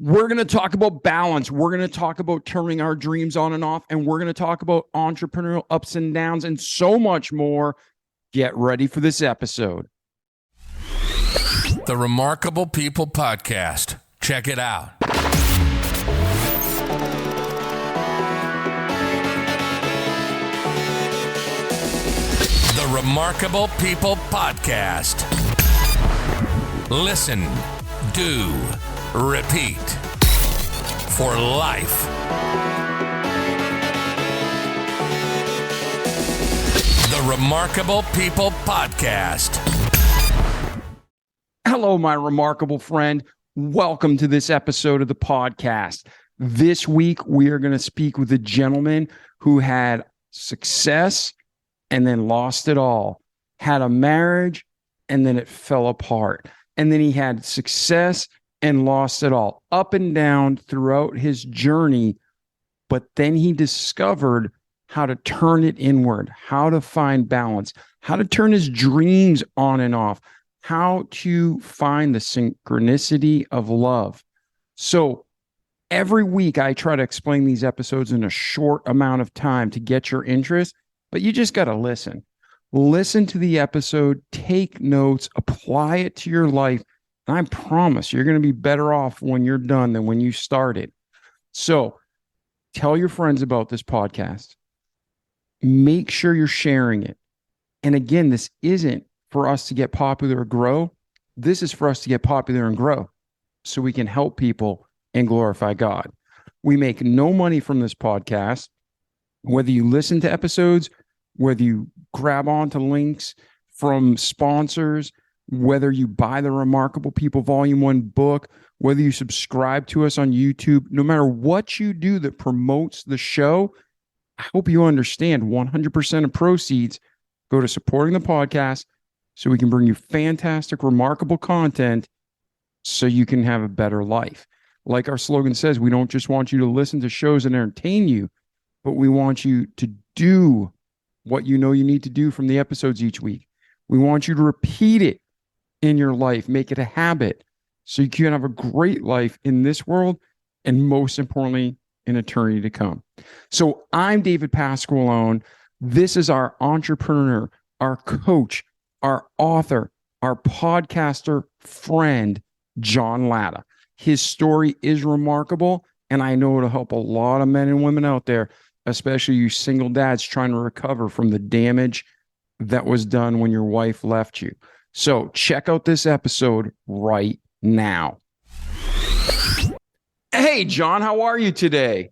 We're going to talk about balance. We're going to talk about turning our dreams on and off, and we're going to talk about entrepreneurial ups and downs and so much more. Get ready for this episode. The Remarkable People Podcast. Check it out. The Remarkable People Podcast. Listen, do, repeat for life. The Remarkable People Podcast. Hello, my remarkable friend. Welcome to this episode of the podcast. This week, we are going to speak with a gentleman who had success and then lost it all, had a marriage and then it fell apart. And then he had success and lost it all, up and down throughout his journey. But then he discovered how to turn it inward, how to find balance, how to turn his dreams on and off, how to find the synchronicity of love. So every week I try to explain these episodes in a short amount of time to get your interest, but you just got to listen. Listen to the episode, take notes, apply it to your life. And I promise you're going to be better off when you're done than when you started. So tell your friends about this podcast. Make sure you're sharing it. And again, this isn't for us to get popular or grow. This is for us to get popular and grow so we can help people and glorify God. We make no money from this podcast. Whether you listen to episodes, whether you grab onto links from sponsors, whether you buy the Remarkable People Volume 1 book, whether you subscribe to us on YouTube, no matter what you do that promotes the show, I hope you understand 100% of proceeds go to supporting the podcast so we can bring you fantastic, remarkable content so you can have a better life. Like our slogan says, we don't just want you to listen to shows and entertain you, but we want you to do what you know you need to do from the episodes each week. We want you to repeat it in your life, make it a habit so you can have a great life in this world and most importantly, in eternity to come. So I'm David Pasqualone. This is our entrepreneur, our coach, our author, our podcaster friend, John Latta. His story is remarkable, and I know it'll help a lot of men and women out there, especially you single dads trying to recover from the damage that was done when your wife left you. So check out this episode right now. Hey, John, how are you today?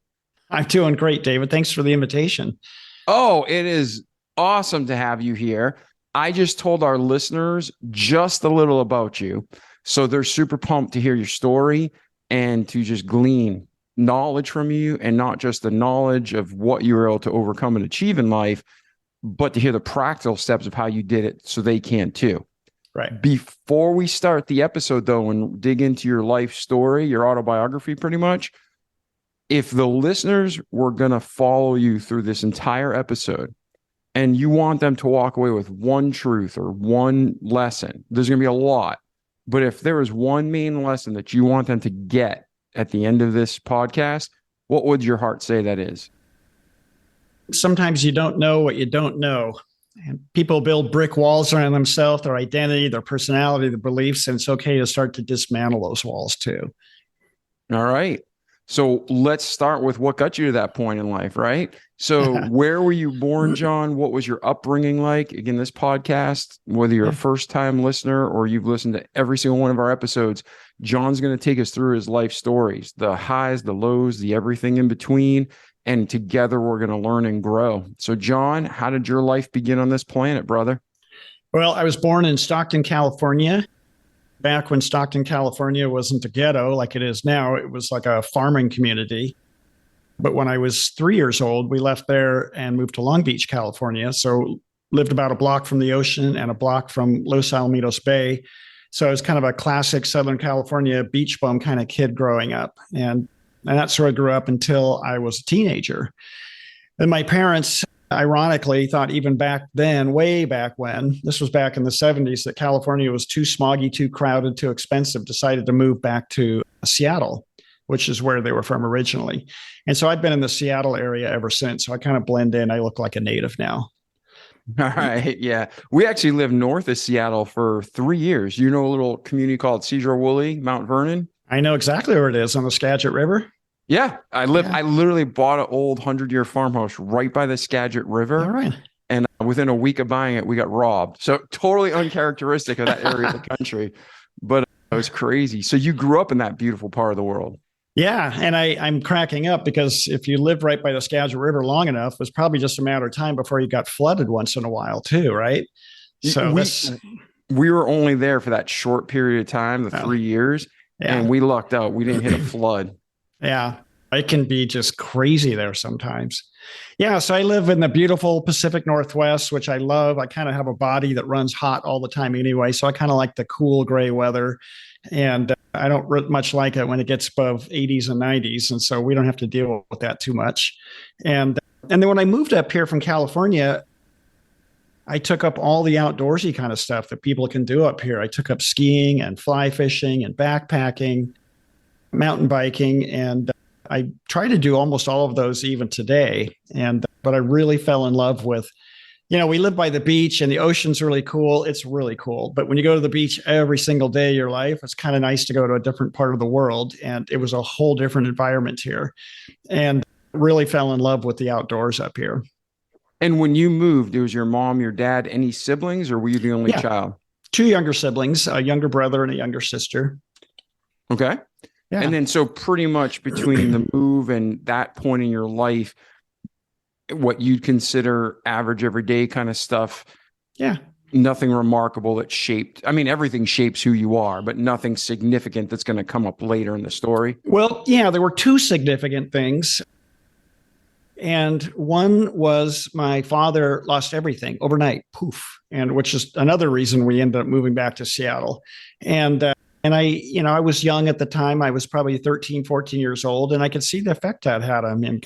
I'm doing great, David. Thanks for the invitation. Oh, it is awesome to have you here. I just told our listeners just a little about you. So they're super pumped to hear your story and to just glean knowledge from you, and not just the knowledge of what you were able to overcome and achieve in life, but to hear the practical steps of how you did it so they can too. Right. Before we start the episode, though, and dig into your life story, your autobiography, pretty much, if the listeners were going to follow you through this entire episode and you want them to walk away with one truth or one lesson, there's going to be a lot. But if there is one main lesson that you want them to get at the end of this podcast, what would your heart say that is? Sometimes you don't know what you don't know. And people build brick walls around themselves, their identity, their personality, their beliefs, and it's okay to start to dismantle those walls too. All right. So let's start with what got you to that point in life, right? So where were you born, John? What was your upbringing like? Again, this podcast, whether you're a first-time listener or you've listened to every single one of our episodes, John's going to take us through his life stories, the highs, the lows, the everything in between, and together we're going to learn and grow. So, John, how did your life begin on this planet, brother? Well, I was born in Stockton, California. Back when Stockton, California wasn't a ghetto like it is now, it was like a farming community. But when I was 3 years old, we left there and moved to Long Beach, California. So lived about a block from the ocean and a block from Los Alamitos Bay. So I was kind of a classic Southern California beach bum kind of kid growing up. And that's where I grew up until I was a teenager. And my parents, ironically, thought even back then, way back when, this was back in the 70s, that California was too smoggy, too crowded, too expensive, decided to move back to Seattle. which is where they were from originally. And so I've been in the Seattle area ever since. So I kind of blend in. I look like a native now. All right. Yeah. We actually lived north of Seattle for 3 years. You know, a little community called Cedar Woolley, Mount Vernon. I know exactly where it is, on the Skagit River. Yeah. I literally bought an old 100-year farmhouse right by the Skagit River. All right. And within a week of buying it, we got robbed. So totally uncharacteristic of that area of the country. But it was crazy. So you grew up in that beautiful part of the world. Yeah. And I'm cracking up because if you lived right by the Skagit River long enough, it was probably just a matter of time before you got flooded once in a while too, right? So we were only there for that short period of time, the 3 years, and we lucked out. We didn't hit a flood. Yeah. It can be just crazy there sometimes. Yeah. So I live in the beautiful Pacific Northwest, which I love. I kind of have a body that runs hot all the time anyway. So I kind of like the cool gray weather. And I don't much like it when it gets above 80s and 90s. And so we don't have to deal with that too much. And then when I moved up here from California, I took up all the outdoorsy kind of stuff that people can do up here. I took up skiing and fly fishing and backpacking, mountain biking, and I try to do almost all of those even today. But I really fell in love with, we live by the beach and the ocean's really cool. It's really cool. But when you go to the beach every single day of your life, it's kind of nice to go to a different part of the world. And it was a whole different environment here, and really fell in love with the outdoors up here. And when you moved, it was your mom, your dad, any siblings, or were you the only child? 2 younger siblings, a younger brother and a younger sister. Okay. Yeah. And then so pretty much between the move and that point in your life, what you'd consider average everyday kind of stuff. Yeah. Nothing remarkable that shaped. I mean, everything shapes who you are, but nothing significant that's going to come up later in the story. Well, yeah, there were two significant things. And one was my father lost everything overnight, poof. And which is another reason we ended up moving back to Seattle. And I was young at the time. I was probably 13, 14 years old. And I could see the effect that had on him.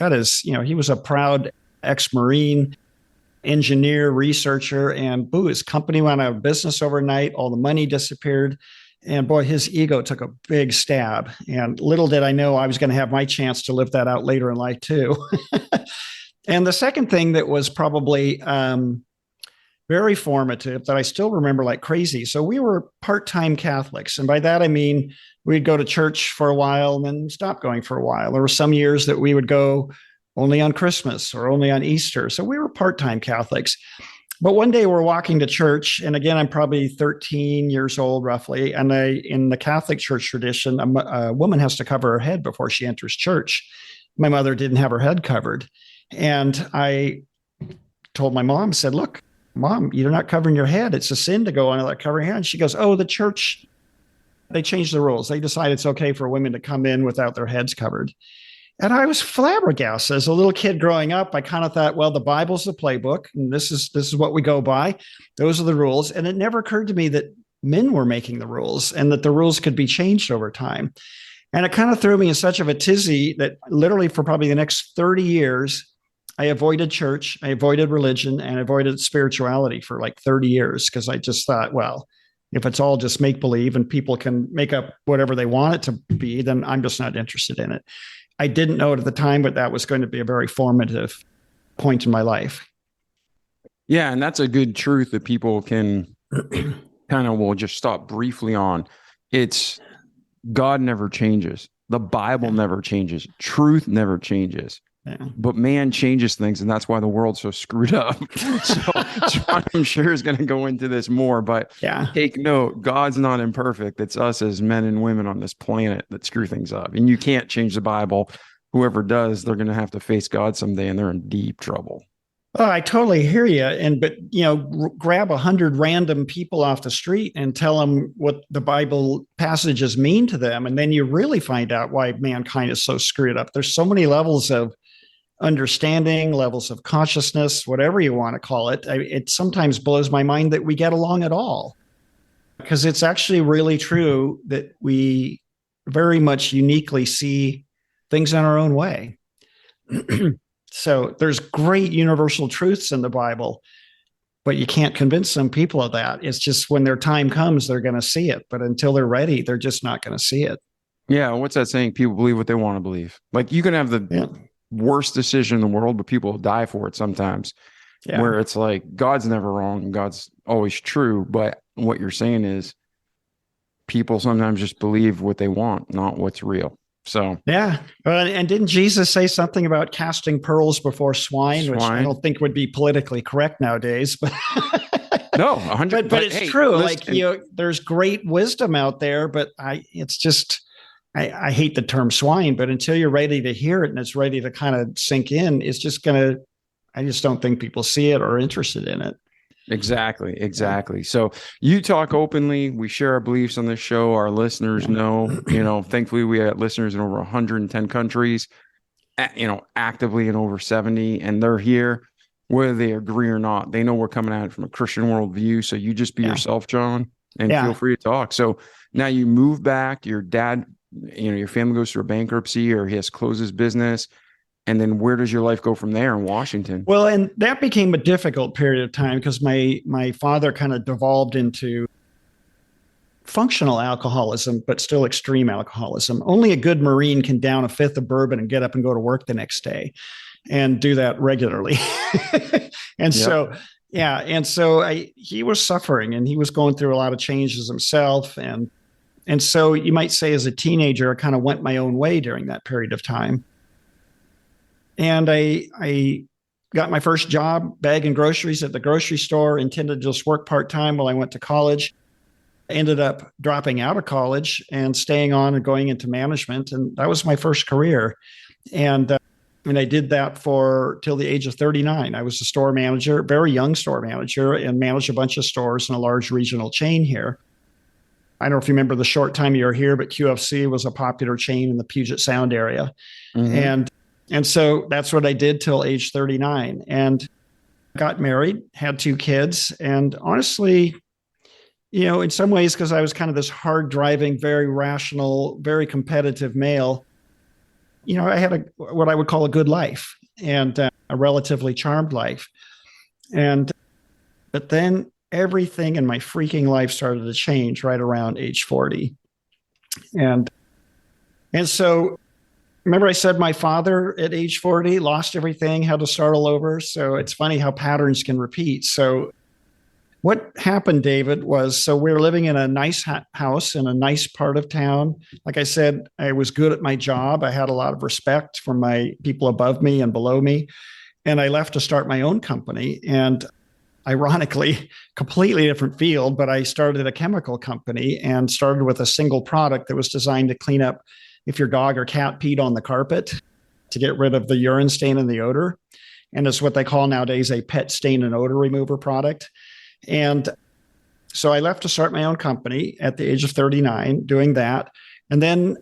He was a proud ex-Marine engineer, researcher, and his company went out of business overnight. All the money disappeared. And boy, his ego took a big stab. And little did I know I was going to have my chance to live that out later in life too. And the second thing that was probably very formative that I still remember like crazy. So we were part-time Catholics. And by that, I mean, we'd go to church for a while and then stop going for a while. There were some years that we would go only on Christmas or only on Easter. So we were part-time Catholics. But one day we're walking to church. And again, I'm probably 13 years old, roughly. And in the Catholic church tradition, a woman has to cover her head before she enters church. My mother didn't have her head covered. And I told my mom, said, look, Mom, you're not covering your head. It's a sin to go on without covering your head. And she goes, oh, the church, they changed the rules. They decided it's okay for women to come in without their heads covered. And I was flabbergasted. As a little kid growing up, I kind of thought, well, the Bible's the playbook, and this is what we go by. Those are the rules. And it never occurred to me that men were making the rules and that the rules could be changed over time. And it kind of threw me in such of a tizzy that literally for probably the next 30 years, I avoided church, I avoided religion, and I avoided spirituality for like 30 years because I just thought, well, if it's all just make-believe and people can make up whatever they want it to be, then I'm just not interested in it. I didn't know it at the time, but that was going to be a very formative point in my life. Yeah, and that's a good truth that people can kind of will just stop briefly on. It's God never changes. The Bible never changes. Truth never changes. Yeah. But man changes things, and that's why the world's so screwed up. So John, I'm sure, is going to go into this more, but take note, God's not imperfect. It's us as men and women on this planet that screw things up. And you can't change the Bible. Whoever does, they're going to have to face God someday, and they're in deep trouble. Oh, I totally hear you. But grab 100 random people off the street and tell them what the Bible passages mean to them. And then you really find out why mankind is so screwed up. There's so many levels of understanding, levels of consciousness, whatever you want to call it. It sometimes blows my mind that we get along at all, because it's actually really true that we very much uniquely see things in our own way. So there's great universal truths in the Bible, but you can't convince some people of that. It's just when their time comes, they're going to see it. But until they're ready, they're just not going to see it. Yeah. What's that saying? People believe what they want to believe. Like you can have the Yeah. worst decision in the world, but people will die for it sometimes. Yeah. Where it's like God's never wrong and God's always true. But what you're saying is people sometimes just believe what they want, not what's real. So Yeah. And didn't Jesus say something about casting pearls before swine, which I swine. don't think would be politically correct nowadays, but No, 100. but it's Hey, true. Like, listen, there's great wisdom out there, but it's just, I hate the term swine, but until you're ready to hear it and it's ready to kind of sink in, it's just going to, I just don't think people see it or are interested in it. exactly, exactly. So you talk openly. We share our beliefs on this show. Our listeners Yeah. know, thankfully we have listeners in over 110 countries, actively in over 70, and they're here whether they agree or not. They know we're coming at it from a Christian worldview. So you just be Yeah. yourself, John, and Yeah. feel free to talk. So now you move back, your dad, your family goes through a bankruptcy or he has to close his business. And then where does your life go from there in Washington? Well, and that became a difficult period of time because my father kind of devolved into functional alcoholism, but still extreme alcoholism. Only a good Marine can down a fifth of bourbon and get up and go to work the next day and do that regularly. And so, yeah. And so he was suffering and he was going through a lot of changes himself. And so you might say as a teenager, I kind of went my own way during that period of time. And I got my first job bagging groceries at the grocery store, intended to just work part-time while I went to college. I ended up dropping out of college and staying on and going into management. And that was my first career. And I did that for till the age of 39. I was a store manager, very young store manager, and managed a bunch of stores in a large regional chain here. I don't know if you remember the short time you were here, but QFC was a popular chain in the Puget Sound area. Mm-hmm. And so that's what I did till age 39 and got married, had 2 kids. And honestly, in some ways, because I was kind of this hard driving, very rational, very competitive male, I had what I would call a good life and a relatively charmed life. But then everything in my freaking life started to change right around age 40. And so remember I said my father at age 40 lost everything, had to start all over. So it's funny how patterns can repeat. So what happened, David, was we were living in a nice house in a nice part of town. Like I said, I was good at my job. I had a lot of respect for my people above me and below me. And I left to start my own company. And ironically, completely different field, but I started a chemical company and started with a single product that was designed to clean up if your dog or cat peed on the carpet to get rid of the urine stain and the odor. And it's what they call nowadays a pet stain and odor remover product. And so I left to start my own company at the age of 39 doing that. And then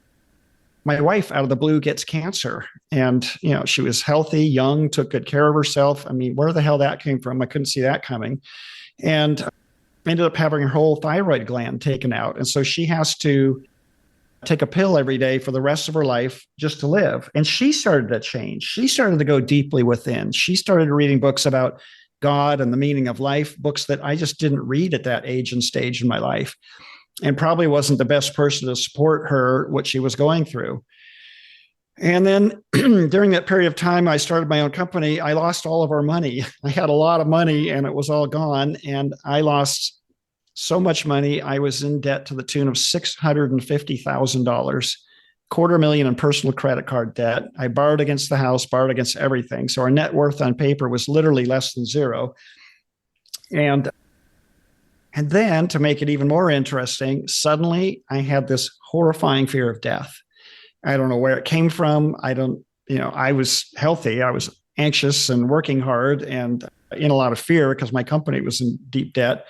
my wife out of the blue gets cancer. And, she was healthy, young, took good care of herself. I mean, where the hell that came from? I couldn't see that coming. And I ended up having her whole thyroid gland taken out. And so she has to take a pill every day for the rest of her life just to live. And she started to change. She started to go deeply within. She started reading books about God and the meaning of life, books that I just didn't read at that age and stage in my life, and probably wasn't the best person to support her, what she was going through. And then during that period of time, I started my own company. I lost all of our money. I had a lot of money and it was all gone. And I lost so much money. I was in debt to the tune of $650,000, $250,000 in personal credit card debt. I borrowed against the house, borrowed against everything. So our net worth on paper was literally less than zero. And then to make it even more interesting, suddenly I had this horrifying fear of death. I don't know where it came from. I was healthy. I was anxious and working hard and in a lot of fear because my company was in deep debt.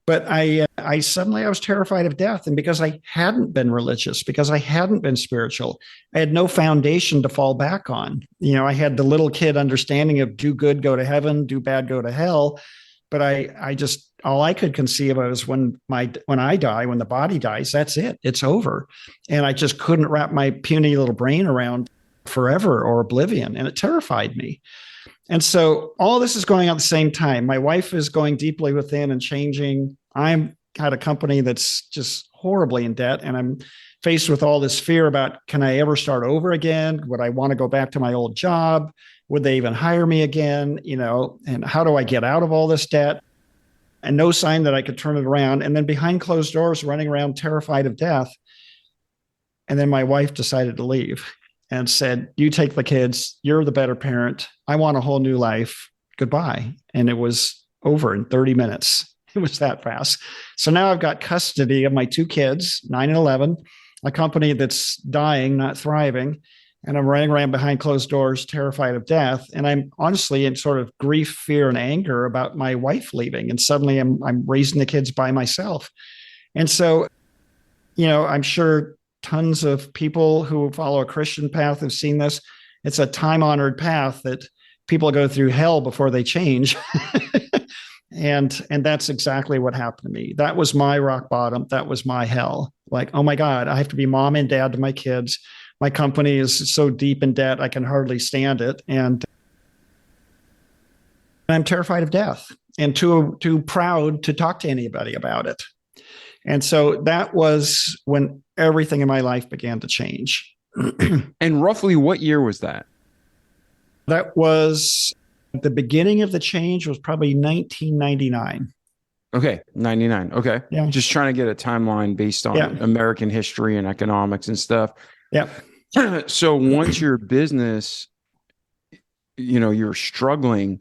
But I suddenly was terrified of death. And because I hadn't been religious, because I hadn't been spiritual, I had no foundation to fall back on. I had the little kid understanding of do good, go to heaven, do bad, go to hell. But I just, all I could conceive of is when I die, when the body dies, that's it. It's over. And I just couldn't wrap my puny little brain around forever or oblivion. And it terrified me. And so all this is going on at the same time. My wife is going deeply within and changing. I'm had a company that's just horribly in debt, and I'm faced with all this fear about, can I ever start over again? Would I want to go back to my old job? Would they even hire me again? And how do I get out of all this debt? And no sign that I could turn it around. And then behind closed doors, running around terrified of death. And then my wife decided to leave and said, you take the kids. You're the better parent. I want a whole new life. Goodbye. And it was over in 30 minutes. It was that fast. So now I've got custody of my two kids, 9 and 11, a company that's dying, not thriving. And I'm running around behind closed doors, terrified of death. And I'm honestly in sort of grief, fear, and anger about my wife leaving. And suddenly I'm raising the kids by myself. And so, I'm sure tons of people who follow a Christian path have seen this. It's a time-honored path that people go through hell before they change. And that's exactly what happened to me. That was my rock bottom. That was my hell. Like, oh my God, I have to be mom and dad to my kids. My company is so deep in debt, I can hardly stand it. And I'm terrified of death and too proud to talk to anybody about it. And so that was when everything in my life began to change. And roughly what year was that? That was the beginning of the change, was probably 1999. Okay, 99. Okay. Yeah. Just trying to get a timeline based on American history and economics and stuff. Yeah. So once your business, you're struggling,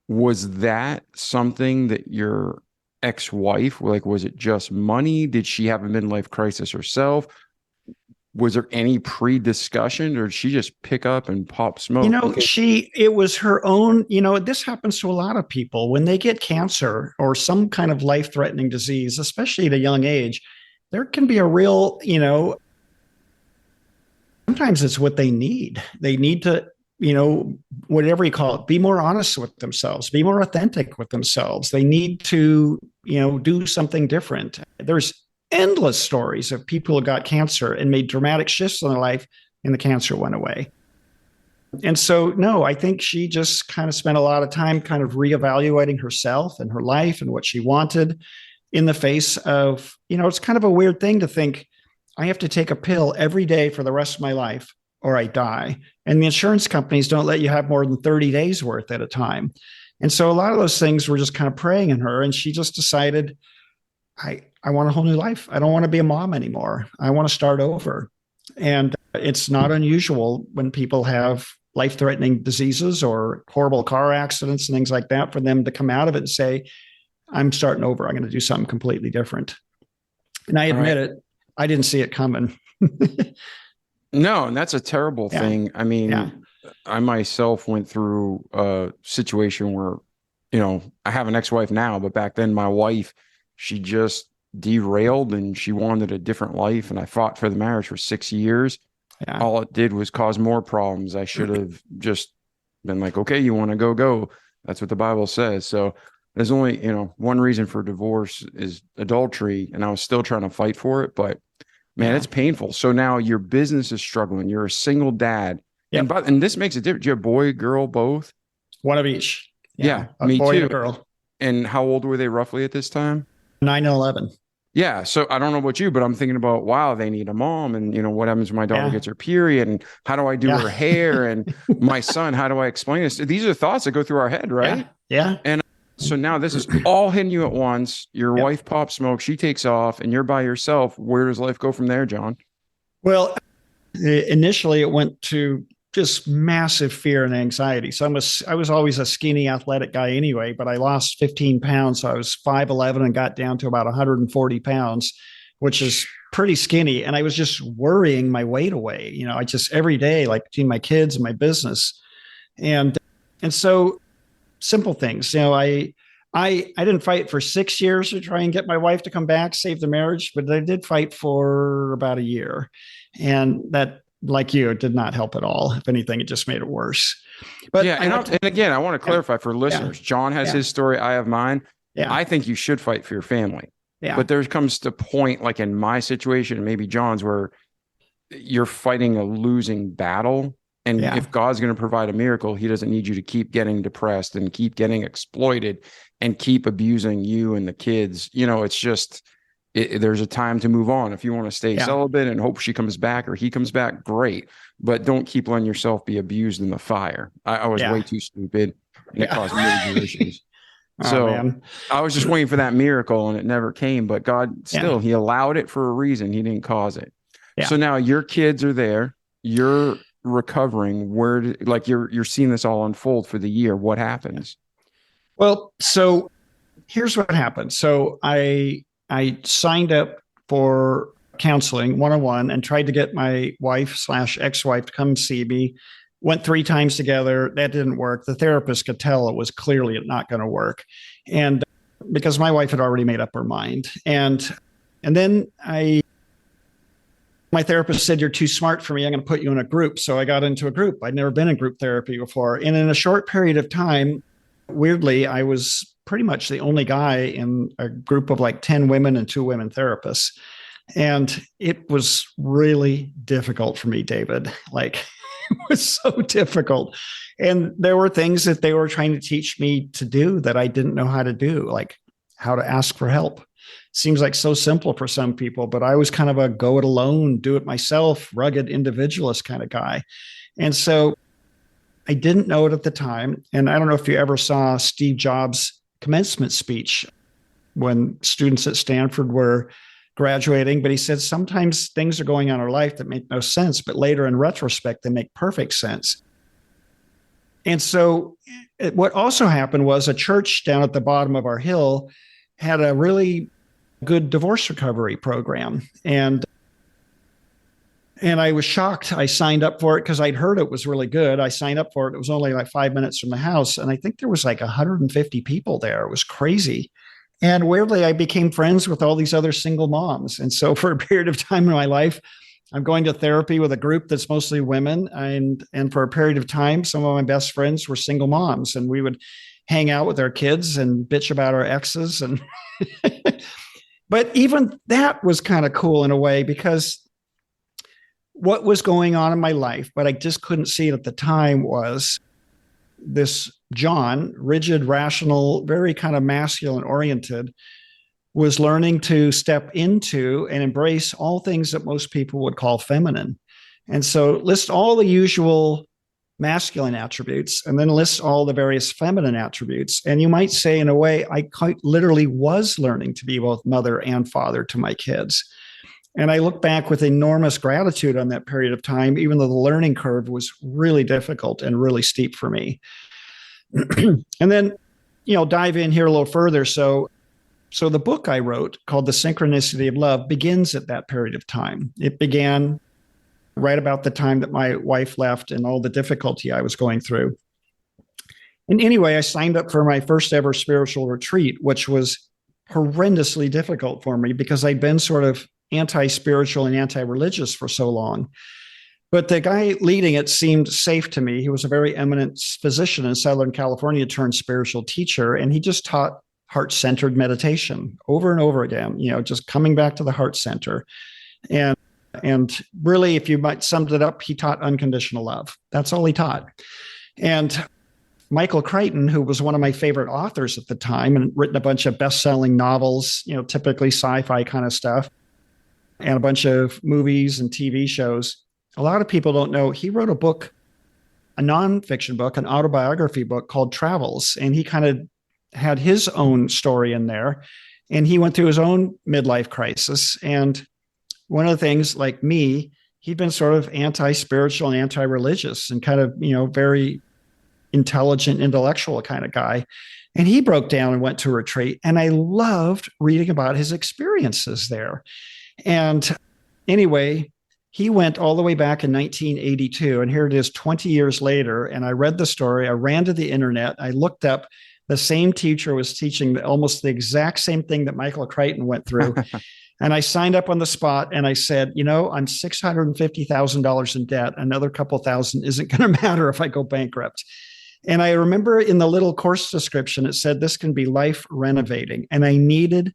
was that something that your ex-wife, like, was it just money? Did she have a midlife crisis herself? Was there any pre-discussion, or did she just pick up and pop smoke? It was her own, this happens to a lot of people when they get cancer or some kind of life-threatening disease, especially at a young age. There can be a real, sometimes it's what they need. They need to, whatever you call it, be more honest with themselves, be more authentic with themselves. They need to, do something different. There's endless stories of people who got cancer and made dramatic shifts in their life, and the cancer went away. And so, no, I think she just kind of spent a lot of time kind of reevaluating herself and her life and what she wanted in the face of, it's kind of a weird thing to think, I have to take a pill every day for the rest of my life or I die. And the insurance companies don't let you have more than 30 days worth at a time. And so a lot of those things were just kind of preying in her. And she just decided, I want a whole new life. I don't want to be a mom anymore. I want to start over. And it's not unusual when people have life-threatening diseases or horrible car accidents and things like that for them to come out of it and say, I'm starting over. I'm going to do something completely different. And I admit it, I didn't see it coming. No, and that's a terrible thing. I mean, I myself went through a situation where, I have an ex-wife now, but back then my wife, she just derailed and she wanted a different life. And I fought for the marriage for 6 years. Yeah. All it did was cause more problems. I should have just been like, okay, you want to go. That's what the Bible says. So there's only, one reason for divorce is adultery. And I was still trying to fight for it, but man, it's painful. So now your business is struggling. You're a single dad. Yep. And this makes a difference. You have boy, girl, both? One of each. Yeah, a me boy too. And a girl. And how old were they roughly at this time? 9 and 11. Yeah. So I don't know about you, but I'm thinking about, wow, they need a mom. And, what happens when my daughter gets her period? And how do I do her hair? And my son, how do I explain this? These are thoughts that go through our head, right? Yeah. And so now this is all hitting you at once. Your wife pops smoke, she takes off, and you're by yourself. Where does life go from there, John? Well, initially it went to just massive fear and anxiety. So I was always a skinny, athletic guy anyway, but I lost 15 pounds. So I was 5'11" and got down to about 140 pounds, which is pretty skinny. And I was just worrying my weight away. I just every day, like between my kids and my business. And so simple things, I didn't fight for 6 years to try and get my wife to come back, save the marriage, but I did fight for about a year. And that, like you, it did not help at all. If anything, it just made it worse. But and again, I want to clarify for listeners. John has his story. I have mine. Yeah. I think you should fight for your family. Yeah. But there comes to a point, like in my situation, and maybe John's, where you're fighting a losing battle. And Yeah. if God's going to provide a miracle, he doesn't need you to keep getting depressed and keep getting exploited and keep abusing you and the kids. It's just, there's a time to move on. If you want to stay celibate and hope she comes back or he comes back, great. But don't keep letting yourself be abused in the fire. I was way too stupid, and it caused major issues. So man. I was just waiting for that miracle, and it never came. But God still, he allowed it for a reason. He didn't cause it. Yeah. So now your kids are there. You're recovering. You're seeing this all unfold for the year. What happens? Well, so here's what happened. So I signed up for counseling one-on-one and tried to get my wife/ex-wife to come see me. Went 3 times together. That didn't work. The therapist could tell it was clearly not going to work. And because my wife had already made up her mind. And then my therapist said, "You're too smart for me. I'm going to put you in a group." So I got into a group. I'd never been in group therapy before. And in a short period of time, weirdly, I was pretty much the only guy in a group of like 10 women and 2 women therapists. And it was really difficult for me, David. Like, it was so difficult. And there were things that they were trying to teach me to do that I didn't know how to do, like how to ask for help. Seems like so simple for some people, but I was kind of a go it alone, do it myself, rugged individualist kind of guy. And so I didn't know it at the time. And I don't know if you ever saw Steve Jobs' commencement speech when students at Stanford were graduating, but he said sometimes things are going on in our life that make no sense, but later in retrospect, they make perfect sense. And so what also happened was a church down at the bottom of our hill had a really good divorce recovery program. And I was shocked. I signed up for it because I'd heard it was really good. I signed up for it. It was only like 5 minutes from the house. And I think there was like 150 people there. It was crazy. And weirdly, I became friends with all these other single moms. And so for a period of time in my life, I'm going to therapy with a group that's mostly women. And for a period of time, some of my best friends were single moms. And we would hang out with our kids and bitch about our exes. And but even that was kind of cool in a way, because what was going on in my life, but I just couldn't see it at the time, was this John, rigid, rational, very kind of masculine oriented, was learning to step into and embrace all things that most people would call feminine. And so list all the usual masculine attributes and then list all the various feminine attributes. And you might say, in a way, I quite literally was learning to be both mother and father to my kids. And I look back with enormous gratitude on that period of time, even though the learning curve was really difficult and really steep for me. And then, dive in here a little further. So the book I wrote, called The Synchronicity of Love, begins at that period of time. It began right about the time that my wife left and all the difficulty I was going through. And anyway, I signed up for my first ever spiritual retreat, which was horrendously difficult for me because I'd been sort of anti-spiritual and anti-religious for so long. But the guy leading it seemed safe to me. He was a very eminent physician in Southern California turned spiritual teacher, and he just taught heart-centered meditation over and over again, just coming back to the heart center. And really, if you might sum it up, he taught unconditional love. That's all he taught. And Michael Crichton, who was one of my favorite authors at the time and written a bunch of best-selling novels, typically sci-fi kind of stuff, and a bunch of movies and TV shows. A lot of people don't know he wrote a book, a nonfiction book, an autobiography book called Travels. And he kind of had his own story in there. And he went through his own midlife crisis. And one of the things, like me, he'd been sort of anti-spiritual and anti-religious and kind of, very intelligent, intellectual kind of guy. And he broke down and went to a retreat. And I loved reading about his experiences there. And anyway, he went all the way back in 1982. And here it is 20 years later. And I read the story. I ran to the internet. I looked up the same teacher was teaching almost the exact same thing that Michael Crichton went through. And I signed up on the spot and I said, I'm $650,000 in debt. Another couple thousand isn't going to matter if I go bankrupt. And I remember in the little course description, it said this can be life renovating. And I needed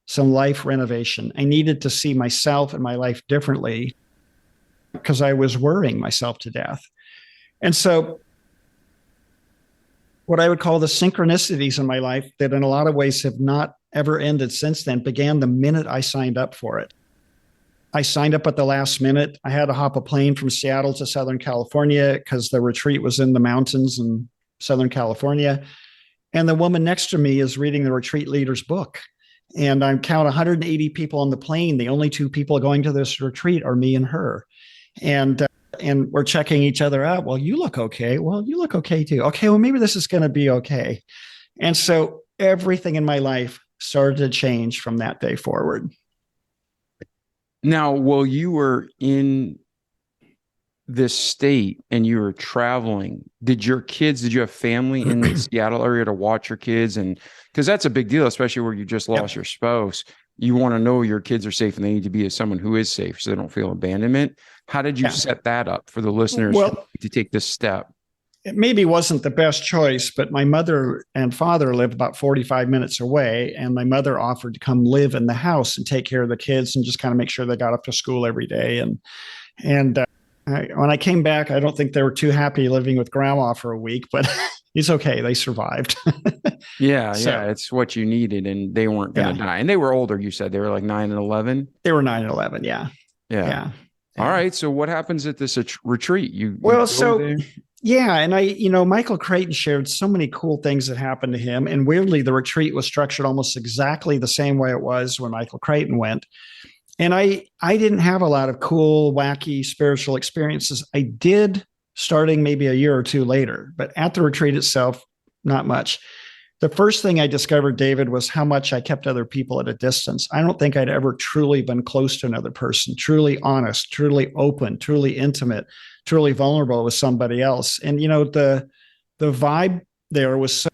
some life renovation. I needed to see myself and my life differently because I was worrying myself to death. And so what I would call the synchronicities in my life that in a lot of ways have not ever ended since then began the minute I signed up for it. I signed up at the last minute. I had to hop a plane from Seattle to Southern California because the retreat was in the mountains in Southern California. And the woman next to me is reading the retreat leader's book. And I count 180 people on the plane. The only two people going to this retreat are me and her. And we're checking each other out. Well, you look okay. Well, you look okay too. Okay, well, maybe this is going to be okay. And so everything in my life started to change from that day forward. Now, while you were in this state and you were traveling, did you have family in the Seattle area to watch your kids? And because that's a big deal, especially where you just lost your spouse. You want to know your kids are safe and they need to be as someone who is safe so they don't feel abandonment. How did you set that up for the listeners to take this step? It maybe wasn't the best choice, but my mother and father lived about 45 minutes away. And my mother offered to come live in the house and take care of the kids and just kind of make sure they got up to school every day. And when I came back, I don't think they were too happy living with grandma for a week, but it's okay. They survived. Yeah. It's what you needed. And they weren't going to die. And they were older, you said. They were like 9 and 11? They were 9 and 11, yeah. All right. So what happens at this retreat? And Michael Creighton shared so many cool things that happened to him. And weirdly, the retreat was structured almost exactly the same way it was when Michael Creighton went. And I didn't have a lot of cool, wacky spiritual experiences. I did starting maybe a year or two later, but at the retreat itself, not much. The first thing I discovered, David, was how much I kept other people at a distance. I don't think I'd ever truly been close to another person, truly honest, truly open, truly intimate, truly vulnerable with somebody else. And, the vibe there was so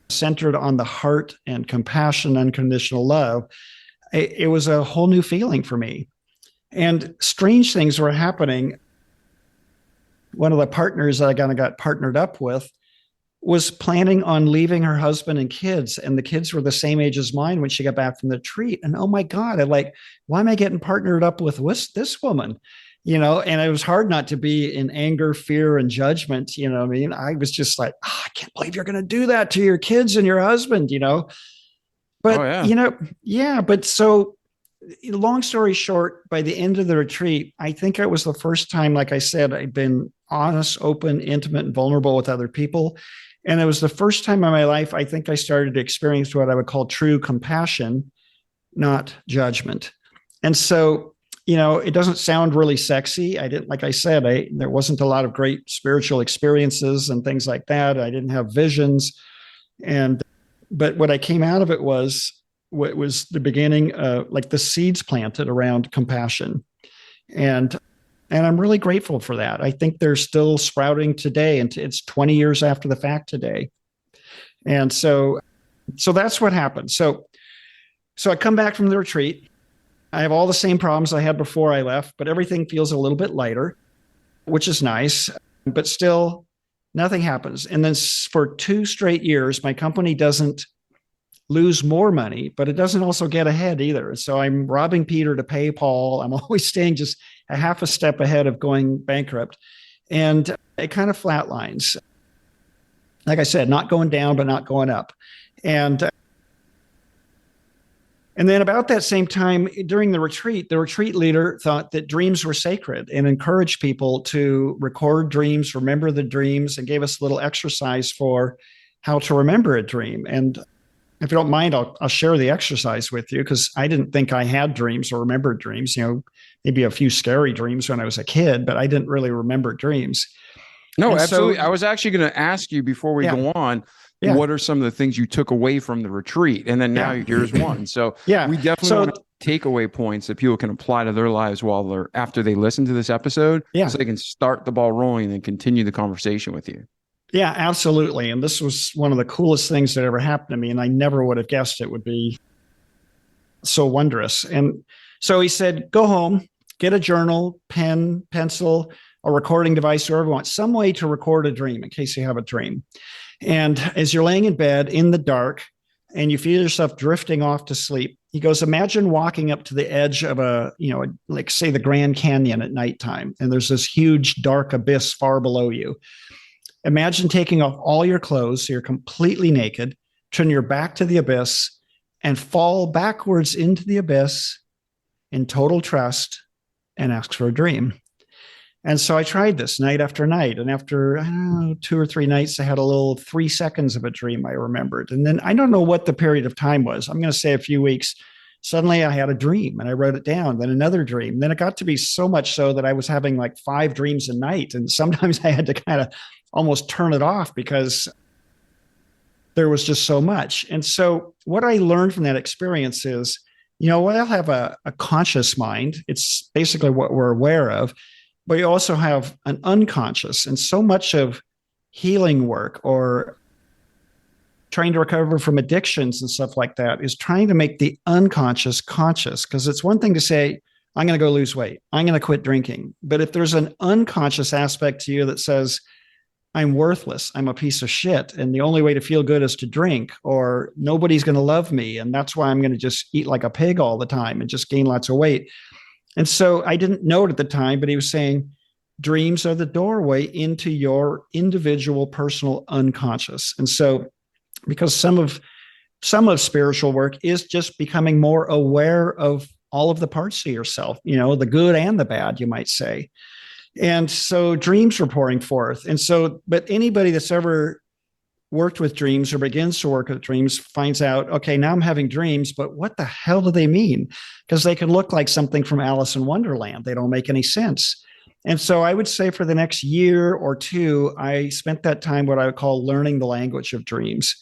centered on the heart and compassion, unconditional love. It was a whole new feeling for me. And strange things were happening. One of the partners that I kind of got partnered up with was planning on leaving her husband and kids. And the kids were the same age as mine when she got back from the retreat. And oh my God, why am I getting partnered up with this woman? And it was hard not to be in anger, fear, and judgment. I was just like, I can't believe you're going to do that to your kids and your husband, But, but so long story short, by the end of the retreat, I think it was the first time, like I said, I'd been honest, open, intimate, and vulnerable with other people. And it was the first time in my life, I think I started to experience what I would call true compassion, not judgment. And so, it doesn't sound really sexy. Like I said, there wasn't a lot of great spiritual experiences and things like that. I didn't have visions. But what I came out of it was the beginning, like the seeds planted around compassion. And I'm really grateful for that. I think they're still sprouting today, and it's 20 years after the fact today. And so that's what happened. So I come back from the retreat. I have all the same problems I had before I left, but everything feels a little bit lighter, which is nice, but still nothing happens. And then for 2 straight years, my company doesn't lose more money, but it doesn't also get ahead either. So I'm robbing Peter to pay Paul. I'm always staying just a half a step ahead of going bankrupt. And it kind of flatlines. Like I said, not going down, but not going up. And then about that same time during the retreat leader thought that dreams were sacred and encouraged people to record dreams, remember the dreams, and gave us a little exercise for how to remember a dream. And if you don't mind, I'll share the exercise with you because I didn't think I had dreams or remembered dreams, maybe a few scary dreams when I was a kid, but I didn't really remember dreams. No, and absolutely. So, I was actually going to ask you before we go on, what are some of the things you took away from the retreat? And then now here's one. So we definitely want to take away points that people can apply to their lives after they listen to this episode so they can start the ball rolling and continue the conversation with you. Yeah, absolutely. And this was one of the coolest things that ever happened to me. And I never would have guessed it would be so wondrous. And so he said, go home, get a journal, pen, pencil, a recording device, whoever wants, some way to record a dream in case you have a dream. And as you're laying in bed in the dark and you feel yourself drifting off to sleep, he goes, imagine walking up to the edge of like say the Grand Canyon at nighttime, and there's this huge dark abyss far below you. Imagine taking off all your clothes, so you're completely naked, turn your back to the abyss, and fall backwards into the abyss in total trust and ask for a dream. And so I tried this night after night. And after, I don't know, 2 or 3 nights, I had a little 3 seconds of a dream I remembered. And then I don't know what the period of time was. I'm going to say a few weeks. Suddenly I had a dream and I wrote it down, then another dream. Then it got to be so much so that I was having like 5 dreams a night. And sometimes I had to kind of almost turn it off because there was just so much. And so what I learned from that experience is, I'll have a conscious mind. It's basically what we're aware of. But you also have an unconscious, and so much of healing work or trying to recover from addictions and stuff like that is trying to make the unconscious conscious. Because it's one thing to say, I'm going to go lose weight, I'm going to quit drinking. But if there's an unconscious aspect to you that says, I'm worthless, I'm a piece of shit, and the only way to feel good is to drink, or nobody's going to love me, and that's why I'm going to just eat like a pig all the time and just gain lots of weight. And so I didn't know it at the time, but he was saying dreams are the doorway into your individual personal unconscious. And so because some of spiritual work is just becoming more aware of all of the parts of yourself, the good and the bad, you might say. And so dreams were pouring forth. And so, but anybody that's ever worked with dreams or begins to work with dreams finds out, okay, now I'm having dreams, but what the hell do they mean? Because they can look like something from Alice in Wonderland. They don't make any sense. And so I would say for the next year or 2, I spent that time what I would call learning the language of dreams.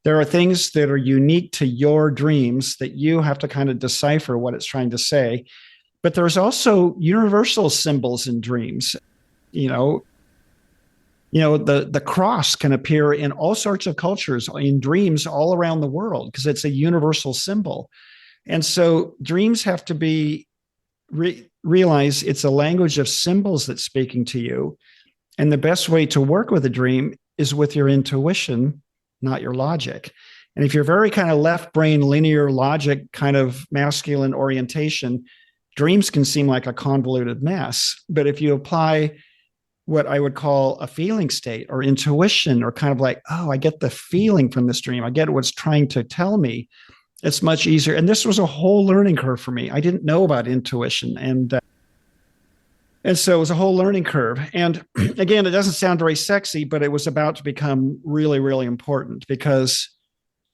There are things that are unique to your dreams that you have to kind of decipher what it's trying to say. But there's also universal symbols in dreams. The cross can appear in all sorts of cultures, in dreams all around the world, because it's a universal symbol. And so dreams have to be realize it's a language of symbols that's speaking to you. And the best way to work with a dream is with your intuition, not your logic. And if you're very kind of left brain, linear logic, kind of masculine orientation, dreams can seem like a convoluted mess. But if you apply what I would call a feeling state or intuition, or kind of like, oh, I get the feeling from this dream, I get what's trying to tell me, it's much easier. And this was a whole learning curve for me. I didn't know about intuition. And so it was a whole learning curve. And again, it doesn't sound very sexy, but it was about to become really, really important, because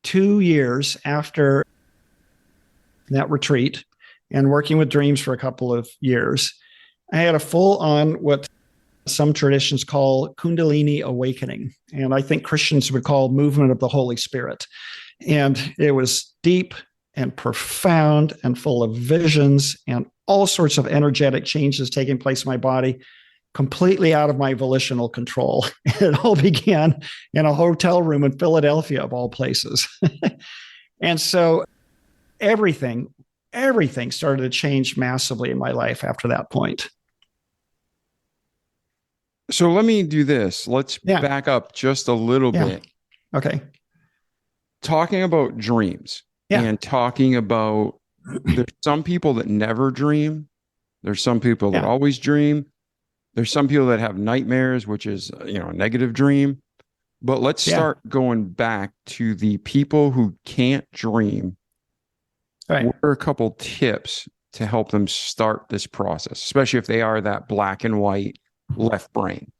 2 years after that retreat and working with dreams for a couple of years, I had a full on what some traditions call Kundalini awakening. And I think Christians would call movement of the Holy Spirit. And it was deep and profound and full of visions and all sorts of energetic changes taking place in my body, completely out of my volitional control. It all began in a hotel room in Philadelphia, of all places. And so everything started to change massively in my life after that point. So let me do this. Let's back up just a little bit. Okay. Talking about dreams and talking about, there's some people that never dream. There's some people that always dream. There's some people that have nightmares, which is, a negative dream. But let's start going back to the people who can't dream. Right. What are a couple tips to help them start this process, especially if they are that black and white left brain?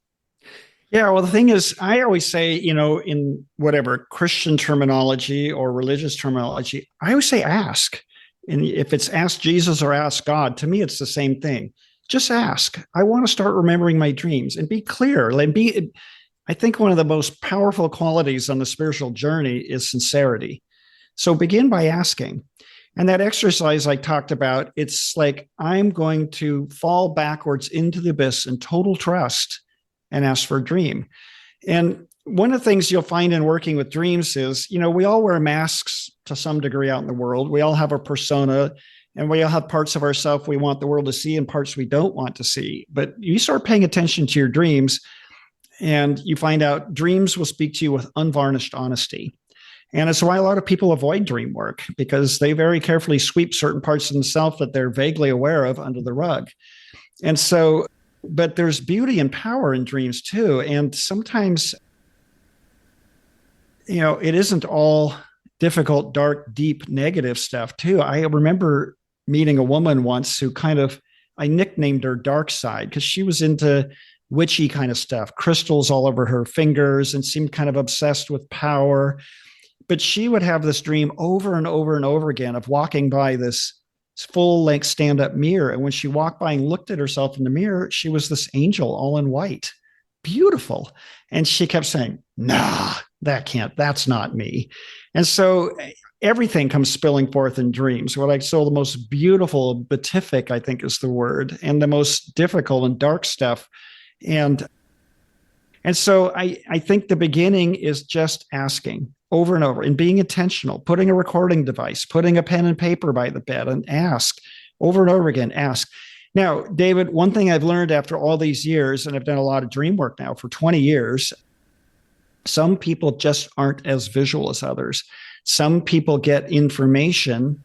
Yeah, well, the thing is, I always say, in whatever Christian terminology or religious terminology, I always say ask. And if it's ask Jesus or ask God, to me, it's the same thing. Just ask. I want to start remembering my dreams and be clear. I think one of the most powerful qualities on the spiritual journey is sincerity. So begin by asking. And that exercise I talked about, it's like I'm going to fall backwards into the abyss in total trust and ask for a dream. And one of the things you'll find in working with dreams is, we all wear masks to some degree out in the world. We all have a persona, and we all have parts of ourselves we want the world to see and parts we don't want to see. But you start paying attention to your dreams, and you find out dreams will speak to you with unvarnished honesty. And it's why a lot of people avoid dream work, because they very carefully sweep certain parts of themselves that they're vaguely aware of under the rug. And so, but there's beauty and power in dreams too. And sometimes, it isn't all difficult, dark, deep, negative stuff too. I remember meeting a woman once who I nicknamed her Dark Side because she was into witchy kind of stuff, crystals all over her fingers, and seemed kind of obsessed with power. But she would have this dream over and over and over again of walking by this full length stand up mirror. And when she walked by and looked at herself in the mirror, she was this angel all in white, beautiful. And she kept saying, nah, that's not me. And so everything comes spilling forth in dreams. What I saw the most beautiful, beatific, I think is the word, and the most difficult and dark stuff. And so I think the beginning is just asking over and over and being intentional, putting a recording device, putting a pen and paper by the bed, and ask over and over again, ask. Now, David, one thing I've learned after all these years, and I've done a lot of dream work now for 20 years, some people just aren't as visual as others. Some people get information.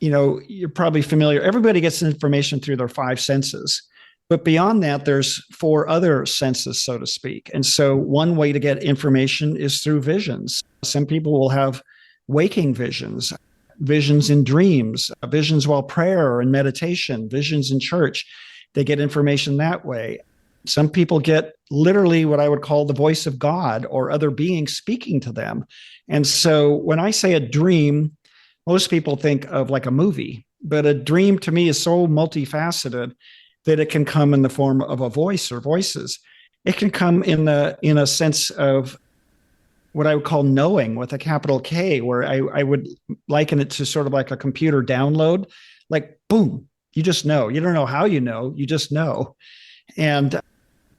You're probably familiar. Everybody gets information through their five senses. But beyond that, there's four other senses, so to speak. And so one way to get information is through visions. Some people will have waking visions, visions in dreams, visions while prayer and meditation, visions in church. They get information that way. Some people get literally what I would call the voice of God or other beings speaking to them. And so when I say a dream, most people think of like a movie, but a dream to me is so multifaceted that it can come in the form of a voice or voices. It can come in a sense of what I would call knowing with a capital K, where I would liken it to sort of like a computer download, like boom, you just know. You don't know how you know, you just know. And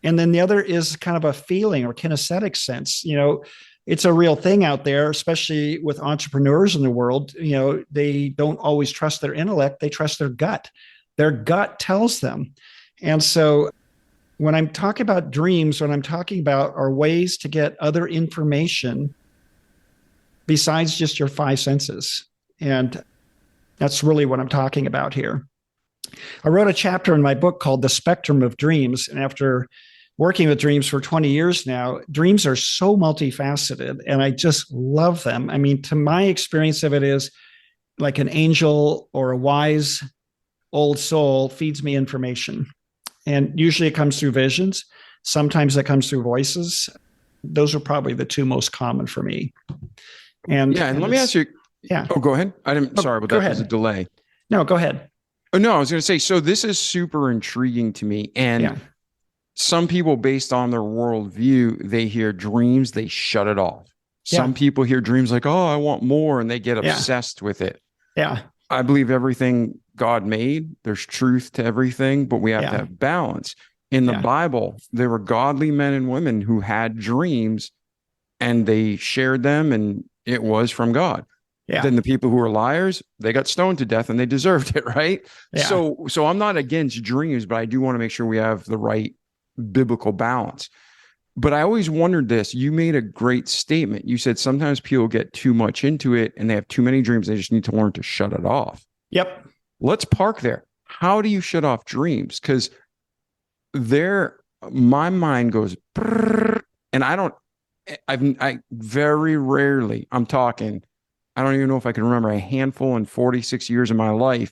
then the other is kind of a feeling or kinesthetic sense. It's a real thing out there, especially with entrepreneurs in the world. They don't always trust their intellect, they trust their gut. Their gut tells them. And so when I'm talking about dreams, what I'm talking about are ways to get other information besides just your five senses. And that's really what I'm talking about here. I wrote a chapter in my book called The Spectrum of Dreams. And after working with dreams for 20 years now, dreams are so multifaceted and I just love them. I mean, to my experience of it is like an angel or a wise old soul feeds me information. And usually it comes through visions. Sometimes it comes through voices. Those are probably the two most common for me. And let me ask you. Yeah. Oh, go ahead. Sorry about that. There's a delay. No, go ahead. Oh, no, I was going to say, so this is super intriguing to me. And some people, based on their worldview, they hear dreams, they shut it off. Some people hear dreams like, oh, I want more, and they get obsessed with it. Yeah. I believe everything God made, there's truth to everything, but we have to have balance. In the Bible, there were godly men and women who had dreams and they shared them and it was from God. Yeah. Then the people who were liars, they got stoned to death and they deserved it, right? Yeah. So I'm not against dreams, but I do want to make sure we have the right biblical balance. But I always wondered this. You made a great statement. You said sometimes people get too much into it and they have too many dreams. They just need to learn to shut it off. Yep. Let's park there. How do you shut off dreams? Because my mind goes, and I very rarely, I don't even know if I can remember a handful in 46 years of my life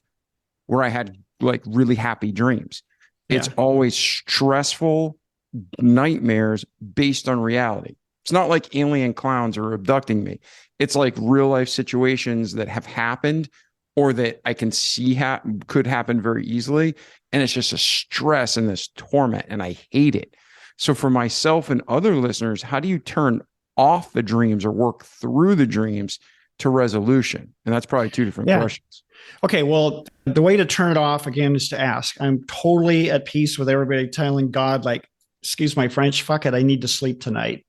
where I had like really happy dreams. It's always stressful nightmares based on reality. It's not like alien clowns are abducting me. It's like real life situations that have happened or that I can see could happen very easily. And it's just a stress and this torment, and I hate it. So for myself and other listeners, how do you turn off the dreams or work through the dreams to resolution? And that's probably two different questions. Okay, well, the way to turn it off, again, is to ask. I'm totally at peace with everybody telling God, like, excuse my French, fuck it, I need to sleep tonight.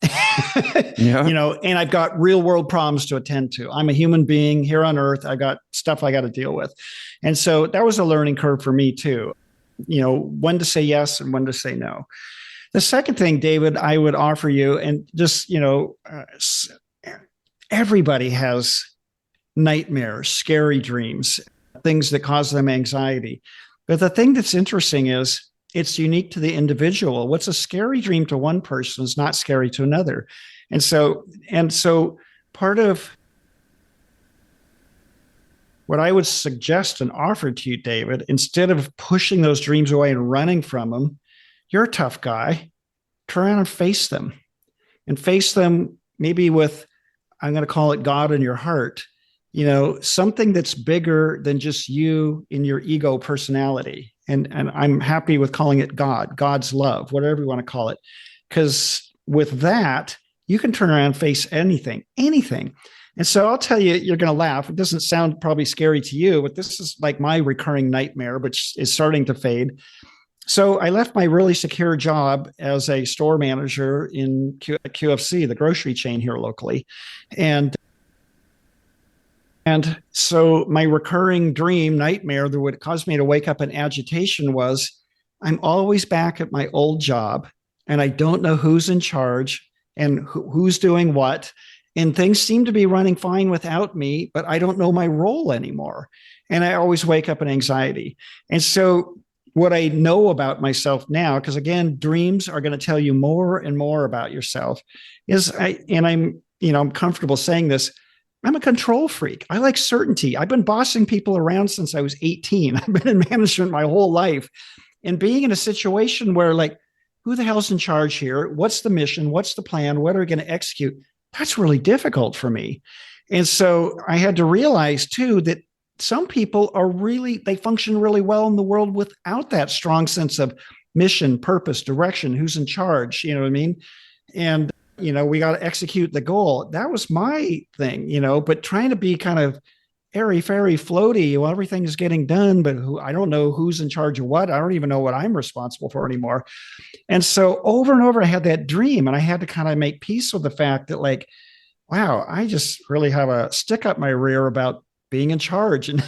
And I've got real world problems to attend to. I'm a human being here on earth. I got stuff I got to deal with. And so that was a learning curve for me too. When to say yes and when to say no. The second thing, David, I would offer you, and just, Everybody has nightmares, scary dreams, things that cause them anxiety. But the thing that's interesting is it's unique to the individual. What's a scary dream to one person is not scary to another. And so part of what I would suggest and offer to you, David, instead of pushing those dreams away and running from them, you're a tough guy. Turn around and face them maybe with, I'm going to call it God in your heart, something that's bigger than just you in your ego personality. And I'm happy with calling it God, God's love, whatever you want to call it. Because with that, you can turn around and face anything. And so I'll tell you, you're going to laugh. It doesn't sound probably scary to you, but this is like my recurring nightmare, which is starting to fade. So I left my really secure job as a store manager in QFC, the grocery chain here locally. And so my recurring dream nightmare that would cause me to wake up in agitation was I'm always back at my old job and I don't know who's in charge and who's doing what. And things seem to be running fine without me, but I don't know my role anymore. And I always wake up in anxiety. And so what I know about myself now, because again, dreams are going to tell you more and more about yourself, I'm comfortable saying this, I'm a control freak. I like certainty. I've been bossing people around since I was 18. I've been in management my whole life. And being in a situation where who the hell's in charge here? What's the mission? What's the plan? What are we going to execute? That's really difficult for me. And so I had to realize too, that some people they function really well in the world without that strong sense of mission, purpose, direction, who's in charge, you know what I mean? And, we got to execute the goal. That was my thing, but trying to be kind of airy, fairy, floaty, well, everything is getting done, but I don't know who's in charge of what. I don't even know what I'm responsible for anymore. And so over and over, I had that dream and I had to kind of make peace with the fact that wow, I just really have a stick up my rear about being in charge. And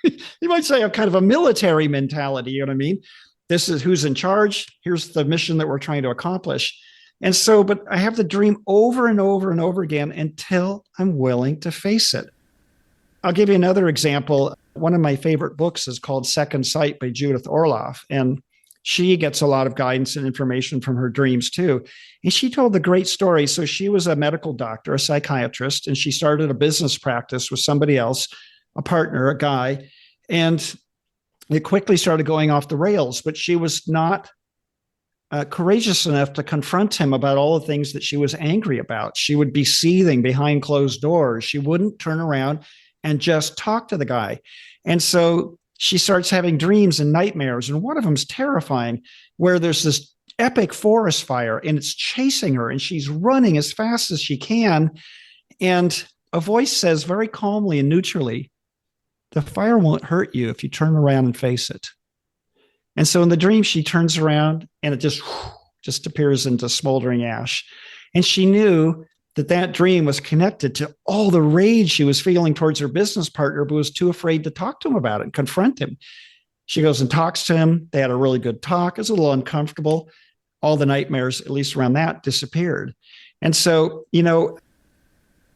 you might say I'm kind of a military mentality, you know what I mean? This is who's in charge. Here's the mission that we're trying to accomplish. And so, but I have the dream over and over and over again until I'm willing to face it. I'll give you another example. One of my favorite books is called Second Sight by Judith Orloff. And she gets a lot of guidance and information from her dreams too. And she told the great story. So she was a medical doctor, a psychiatrist, and she started a business practice with somebody else, a partner, a guy. And it quickly started going off the rails, but she was not courageous enough to confront him about all the things that she was angry about. She would be seething behind closed doors. She wouldn't turn around and just talk to the guy. And so she starts having dreams and nightmares. And one of them's terrifying, where there's this epic forest fire and it's chasing her and she's running as fast as she can. And a voice says very calmly and neutrally, the fire won't hurt you if you turn around and face it. And so in the dream, she turns around and it just appears into smoldering ash. And she knew that dream was connected to all the rage she was feeling towards her business partner, but was too afraid to talk to him about it and confront him. She goes and talks to him. They had a really good talk. It was a little uncomfortable. All the nightmares, at least around that, disappeared. And so,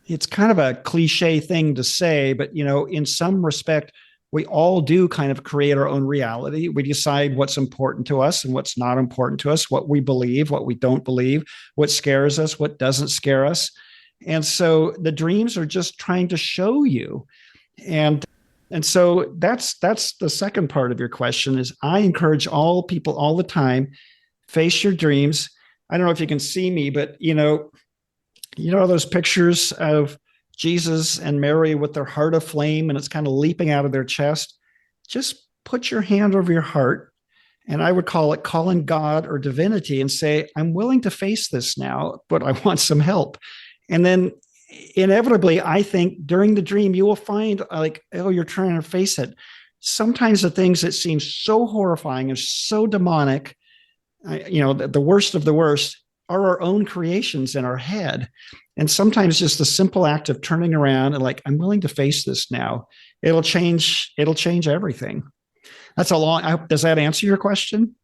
it's kind of a cliche thing to say, but, in some respect, we all do kind of create our own reality. We decide what's important to us and what's not important to us, what we believe, what we don't believe, what scares us, what doesn't scare us. And so the dreams are just trying to show you. And so that's the second part of your question is I encourage all people all the time, face your dreams. I don't know if you can see me, but those pictures of Jesus and Mary with their heart aflame and it's kind of leaping out of their chest. Just put your hand over your heart, and I would call it calling God or divinity and say, I'm willing to face this now, but I want some help. And then inevitably, I think during the dream, you will find you're trying to face it. Sometimes the things that seem so horrifying and so demonic, the worst of the worst, are our own creations in our head. And sometimes just the simple act of turning around and I'm willing to face this now, it'll change everything. That's does that answer your question?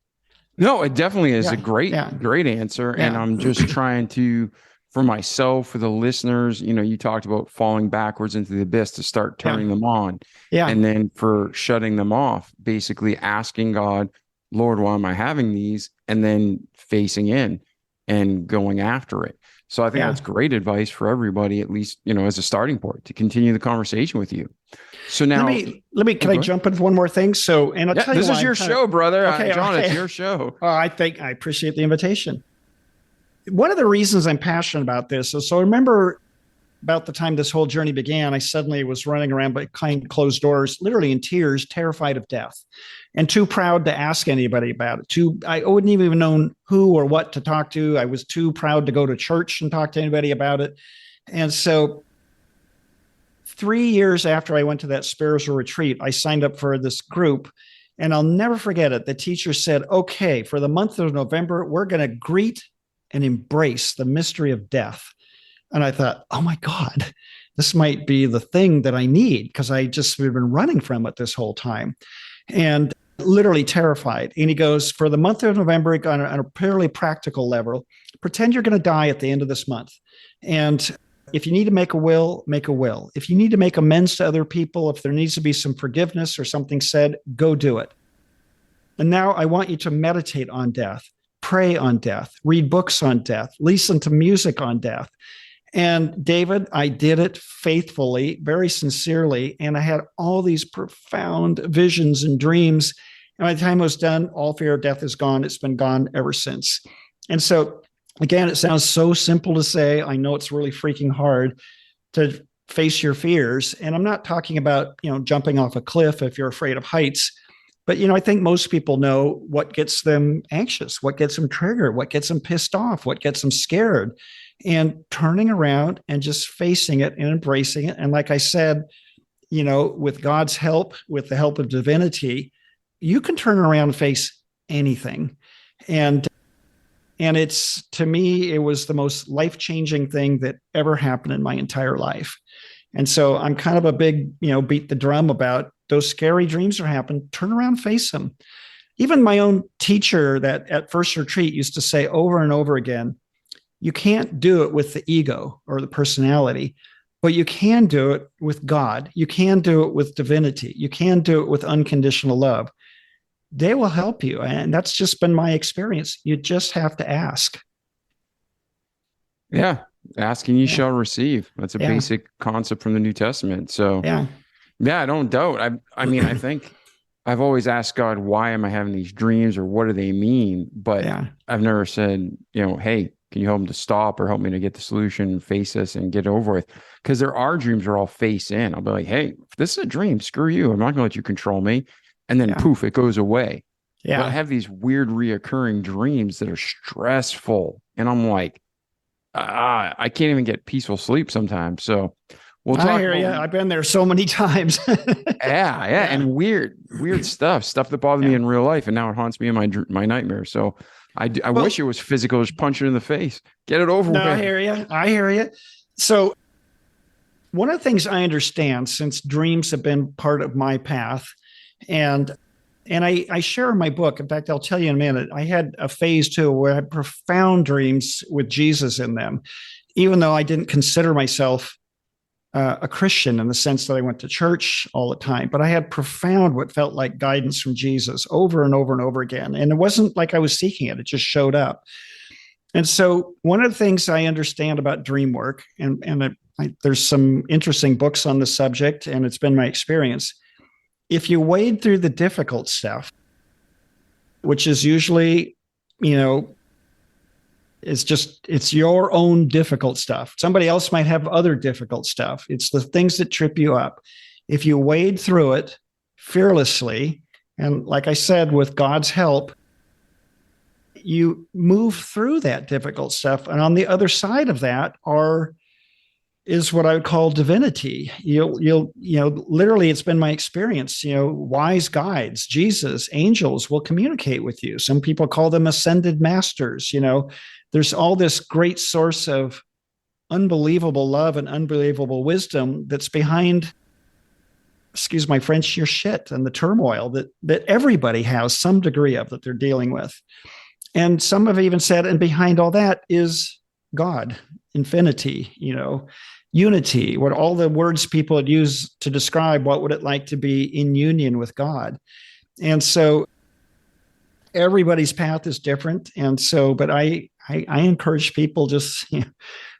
No, it definitely is a great answer. Yeah. And I'm just trying to for myself, for the listeners, you talked about falling backwards into the abyss to start turning them on. Yeah. And then for shutting them off, basically asking God, Lord, why am I having these? And then facing in and going after it. So I think that's great advice for everybody, at least, as a starting point to continue the conversation with you. So now can I jump into one more thing? So, and I'll tell you, this is your show, brother. Okay, John, okay. It's your show. I appreciate the invitation. One of the reasons I'm passionate about this is, so I remember about the time this whole journey began, I suddenly was running around behind closed doors, literally in tears, terrified of death, and too proud to ask anybody about it. I wouldn't even know who or what to talk to. I was too proud to go to church and talk to anybody about it. And so 3 years after I went to that spiritual retreat, I signed up for this group. And I'll never forget it. The teacher said, okay, for the month of November, we're going to greet and embrace the mystery of death. And I thought, oh my God, this might be the thing that I need, because I just have been running from it this whole time and literally terrified. And he goes, for the month of November, on a purely practical level, pretend you're going to die at the end of this month. And if you need to make a will, make a will. If you need to make amends to other people, if there needs to be some forgiveness or something said, go do it. And now I want you to meditate on death, pray on death, read books on death, listen to music on death. And David, I did it faithfully, very sincerely. And I had all these profound visions and dreams. And by the time I was done, all fear of death is gone. It's been gone ever since. And so, again, it sounds so simple to say. I know it's really freaking hard to face your fears. And I'm not talking about, jumping off a cliff if you're afraid of heights. But, I think most people know what gets them anxious, what gets them triggered, what gets them pissed off, what gets them scared, and turning around and just facing it and embracing it. And like I said, with God's help, with the help of divinity, you can turn around and face anything. And it's, to me, it was the most life-changing thing that ever happened in my entire life. And so I'm kind of a big, beat the drum about those scary dreams are happening. Turn around, face them. Even my own teacher that at first retreat used to say over and over again, you can't do it with the ego or the personality, but you can do it with God. You can do it with divinity. You can do it with unconditional love. They will help you. And that's just been my experience. You just have to ask. Yeah. Asking you shall receive. That's a basic concept from the New Testament. So yeah, I don't doubt. I mean, I think I've always asked God, why am I having these dreams, or what do they mean? But I've never said, hey, can you help them to stop or help me to get the solution and face this and get over with? Because there are dreams where I'll face in. I'll be like, hey, if this is a dream, screw you. I'm not going to let you control me. And then poof, it goes away. Yeah. But I have these weird reoccurring dreams that are stressful. And I'm like, I can't even get peaceful sleep sometimes. So we'll talk. I hear you. I've been there so many times. Yeah. And weird stuff that bothered me in real life. And now it haunts me in my nightmares. So I wish it was physical, just punch it in the face, get it over with. I hear you. So one of the things I understand, since dreams have been part of my path, and I share in my book, in fact, I'll tell you in a minute, I had a phase too where I had profound dreams with Jesus in them, even though I didn't consider myself a Christian in the sense that I went to church all the time, but I had profound, what felt like guidance from Jesus over and over and over again. And it wasn't like I was seeking it. It just showed up. And so one of the things I understand about dream work, and there's some interesting books on the subject, and it's been my experience. If you wade through the difficult stuff, which is usually, it's your own difficult stuff. Somebody else might have other difficult stuff. It's the things that trip you up. If you wade through it fearlessly, and like I said, with God's help, you move through that difficult stuff. And on the other side of that is what I would call divinity. You'll literally, it's been my experience, wise guides, Jesus, angels will communicate with you. Some people call them ascended masters. There's all this great source of unbelievable love and unbelievable wisdom that's behind, excuse my French, your shit and the turmoil that everybody has some degree of that they're dealing with. And some have even said, and behind all that is God. infinity, unity, what all the words people would use to describe what would it like to be in union with God. And so everybody's path is different. And so, but I encourage people just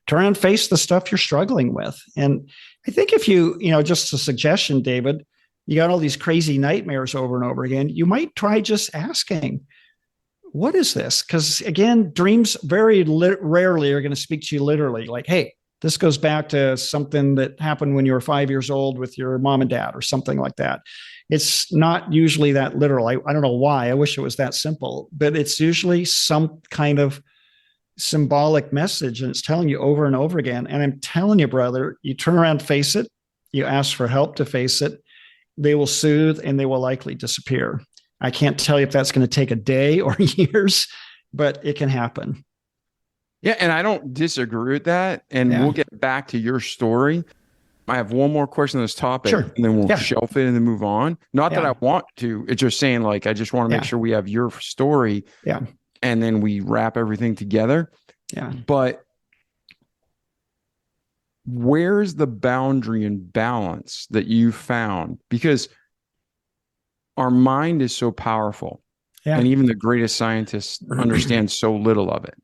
try and face the stuff you're struggling with. And I think if you, just a suggestion, David, you got all these crazy nightmares over and over again, you might try just asking, what is this? Because again, dreams very rarely are going to speak to you literally, like, hey, this goes back to something that happened when you were 5 years old with your mom and dad or something like that. It's not usually that literal. I don't know why. I wish it was that simple, but it's usually some kind of symbolic message, and it's telling you over and over again. And I'm telling you, brother, you turn around, face it, you ask for help to face it, they will soothe and they will likely disappear. I can't tell you if that's going to take a day or years, but it can happen. Yeah, and I don't disagree with that. And we'll get back to your story. I have one more question on this topic, sure, and then we'll shelf it and then move on. Not that I want to. It's just saying, like, I just want to make sure we have your story. Yeah. And then we wrap everything together. Yeah. But where's the boundary and balance that you found? Because our mind is so powerful. Yeah. And even the greatest scientists understand so little of it.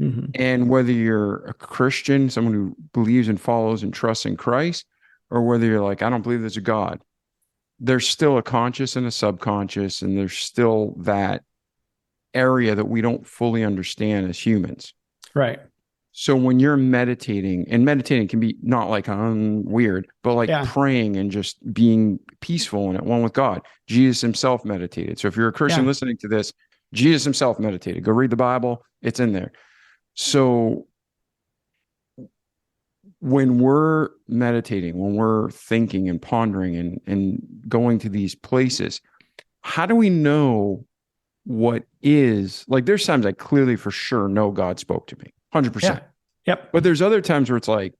Mm-hmm. And whether you're a Christian, someone who believes and follows and trusts in Christ, or whether you're like, I don't believe there's a God, there's still a conscious and a subconscious, and there's still that area that we don't fully understand as humans. Right. So when you're meditating, and meditating can be not like weird, but like praying and just being peaceful and at one with God. Jesus himself meditated. So if you're a Christian listening to this, Jesus himself meditated. Go read the Bible. It's in there. So when we're meditating, when we're thinking and pondering and going to these places, how do we know what is, like, there's times I clearly for sure know God spoke to me 100%. Yeah. Yep. But there's other times where it's like,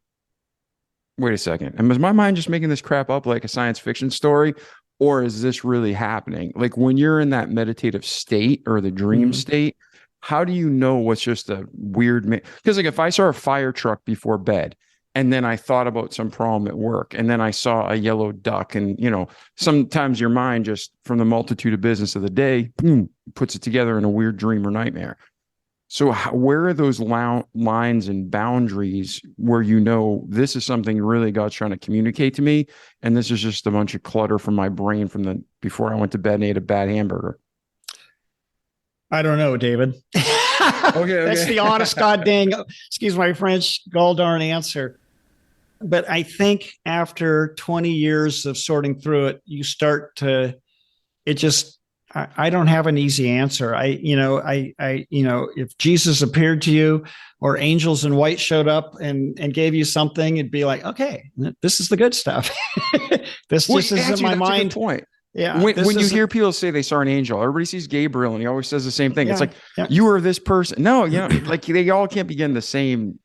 wait a second. And is my mind just making this crap up like a science fiction story? Or is this really happening? Like when you're in that meditative state or the dream state, how do you know what's just a weird, because like if I saw a fire truck before bed and then I thought about some problem at work and then I saw a yellow duck, and sometimes your mind just from the multitude of business of the day, boom, puts it together in a weird dream or nightmare. So where are those lines and boundaries where this is something really God's trying to communicate to me, and this is just a bunch of clutter from my brain from before I went to bed and ate a bad hamburger? I don't know, David. Okay. That's the honest, goddamn, excuse my French, gall-darn answer. But I think after 20 years of sorting through it, you start to, I don't have an easy answer. If Jesus appeared to you or angels in white showed up and gave you something, it'd be like, okay, this is the good stuff. This just isn't my mind. That's a good point. Yeah. When you hear people say they saw an angel, everybody sees Gabriel and he always says the same thing. It's like, you are this person. No, like they all can't begin the same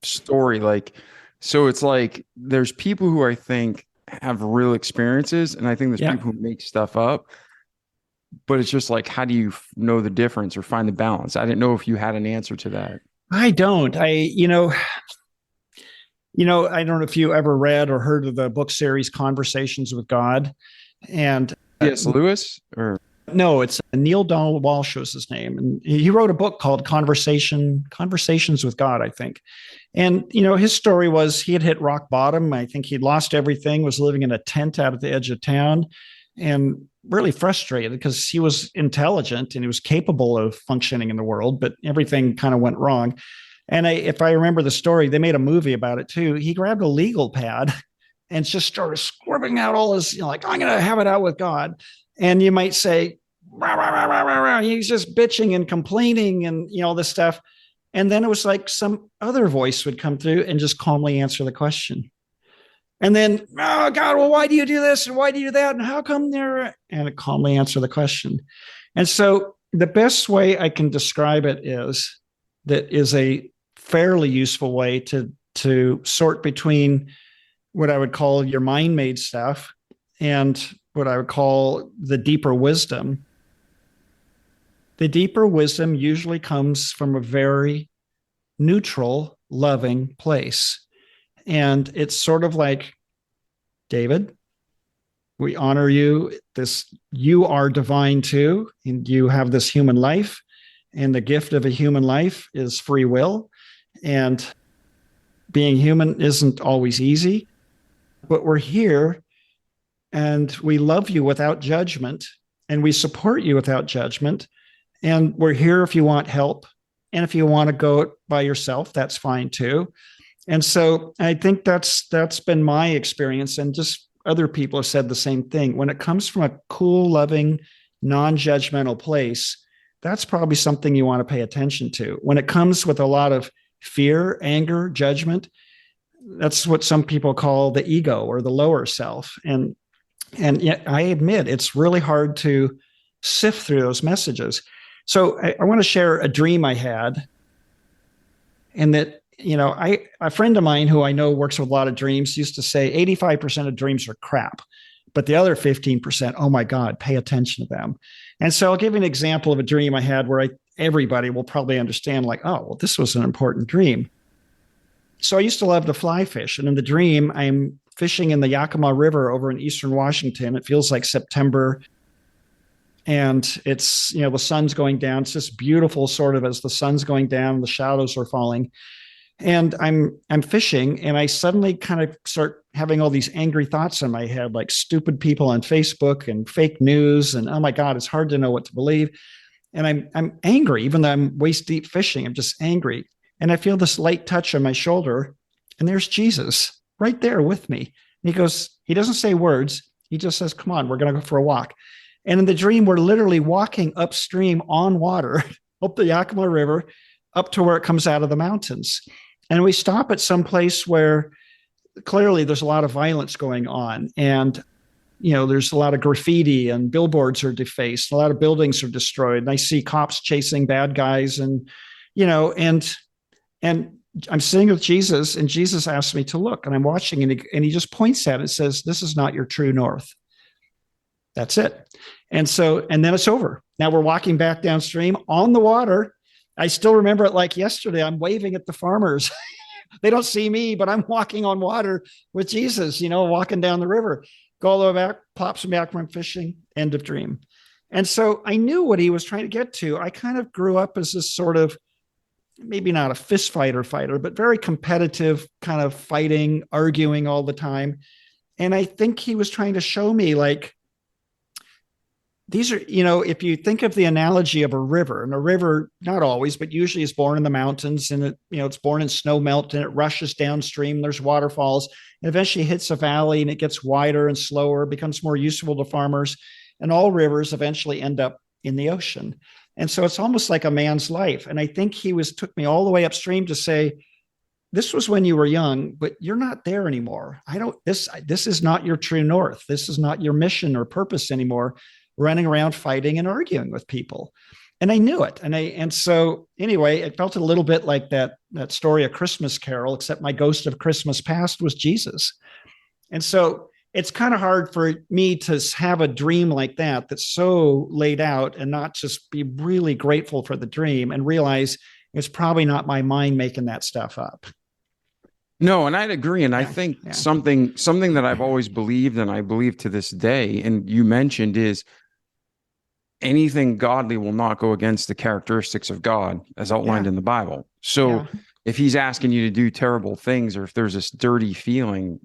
story. Like, so it's like, there's people who I think have real experiences, and I think there's people who make stuff up, but it's just like, how do you know the difference or find the balance? I didn't know if you had an answer to that. I don't. I don't know if you ever read or heard of the book series Conversations with God. And C.S. Lewis, or no, it's Neil Donald Walsh was his name, and he wrote a book called Conversations with God, I think. And his story was he had hit rock bottom. I think he'd lost everything, was living in a tent out at the edge of town, and really frustrated because he was intelligent and he was capable of functioning in the world, but everything kind of went wrong. And if I remember the story, they made a movie about it too. He grabbed a legal pad and just started scribbling out all his, like, I'm going to have it out with God. And you might say, rah, rah, rah, rah, rah, rah. He's just bitching and complaining and, all this stuff. And then it was like some other voice would come through and just calmly answer the question. And then, oh God, well, why do you do this? And why do you do that? And how come there? And it calmly answer the question. And so the best way I can describe it is a fairly useful way to sort between what I would call your mind-made stuff and what I would call the deeper wisdom. The deeper wisdom usually comes from a very neutral, loving place. And it's sort of like, David, we honor you. You are divine too, and you have this human life. And the gift of a human life is free will. And being human isn't always easy, but we're here and we love you without judgment, and we support you without judgment. And we're here if you want help. And if you want to go by yourself, that's fine too. And so I think that's been my experience. And just other people have said the same thing. When it comes from a cool, loving, non-judgmental place, that's probably something you want to pay attention to. When it comes with a lot of fear, anger, judgment, that's what some people call the ego or the lower self. And yet I admit it's really hard to sift through those messages. So I want to share a dream I had, and that, a friend of mine who I know works with a lot of dreams used to say 85% of dreams are crap, but the other 15%, oh my God, pay attention to them. And so I'll give you an example of a dream I had where everybody will probably understand, like, oh, well, this was an important dream. So I used to love to fly fish. And in the dream, I'm fishing in the Yakima River over in eastern Washington. It feels like September. And it's, the sun's going down. It's just beautiful, sort of, as the sun's going down, the shadows are falling. And I'm fishing, and I suddenly kind of start having all these angry thoughts in my head, like stupid people on Facebook and fake news. And oh my God, it's hard to know what to believe. And I'm angry, even though I'm waist deep fishing. I'm just angry. And I feel this light touch on my shoulder, and there's Jesus right there with me. And he doesn't say words. He just says, come on, we're going to go for a walk. And in the dream, we're literally walking upstream on water, up the Yakima River, up to where it comes out of the mountains. And we stop at some place where clearly there's a lot of violence going on. And, there's a lot of graffiti, and billboards are defaced. A lot of buildings are destroyed. And I see cops chasing bad guys. And, and I'm sitting with Jesus, and Jesus asks me to look, and I'm watching, and he just points at it and says, this is not your true north. That's it. And then it's over. Now we're walking back downstream on the water. I still remember it like yesterday. I'm waving at the farmers. They don't see me, but I'm walking on water with Jesus, walking down the river. Go all the way back, pops me back from fishing, end of dream. And so I knew what he was trying to get to. I kind of grew up as this sort of, maybe not a fist fighter, but very competitive, kind of fighting, arguing all the time. And I think he was trying to show me, like, these are, if you think of the analogy of a river, and a river, not always, but usually is born in the mountains, and it's born in snow melt, and it rushes downstream. There's waterfalls, and eventually hits a valley, and it gets wider and slower, becomes more useful to farmers. And all rivers eventually end up in the ocean. And so it's almost like a man's life. And I think he took me all the way upstream to say, this was when you were young, but you're not there anymore. This is not your true north. This is not your mission or purpose anymore, running around fighting and arguing with people. And I knew it. And so anyway, it felt a little bit like that story, A Christmas Carol, except my ghost of Christmas past was Jesus. And so it's kind of hard for me to have a dream like that that's so laid out, and not just be really grateful for the dream and realize it's probably not my mind making that stuff up. No, and I'd agree. And I think something that I've always believed, and I believe to this day, and you mentioned, is anything godly will not go against the characteristics of God as outlined in the Bible. So if he's asking you to do terrible things, or if there's this dirty feeling,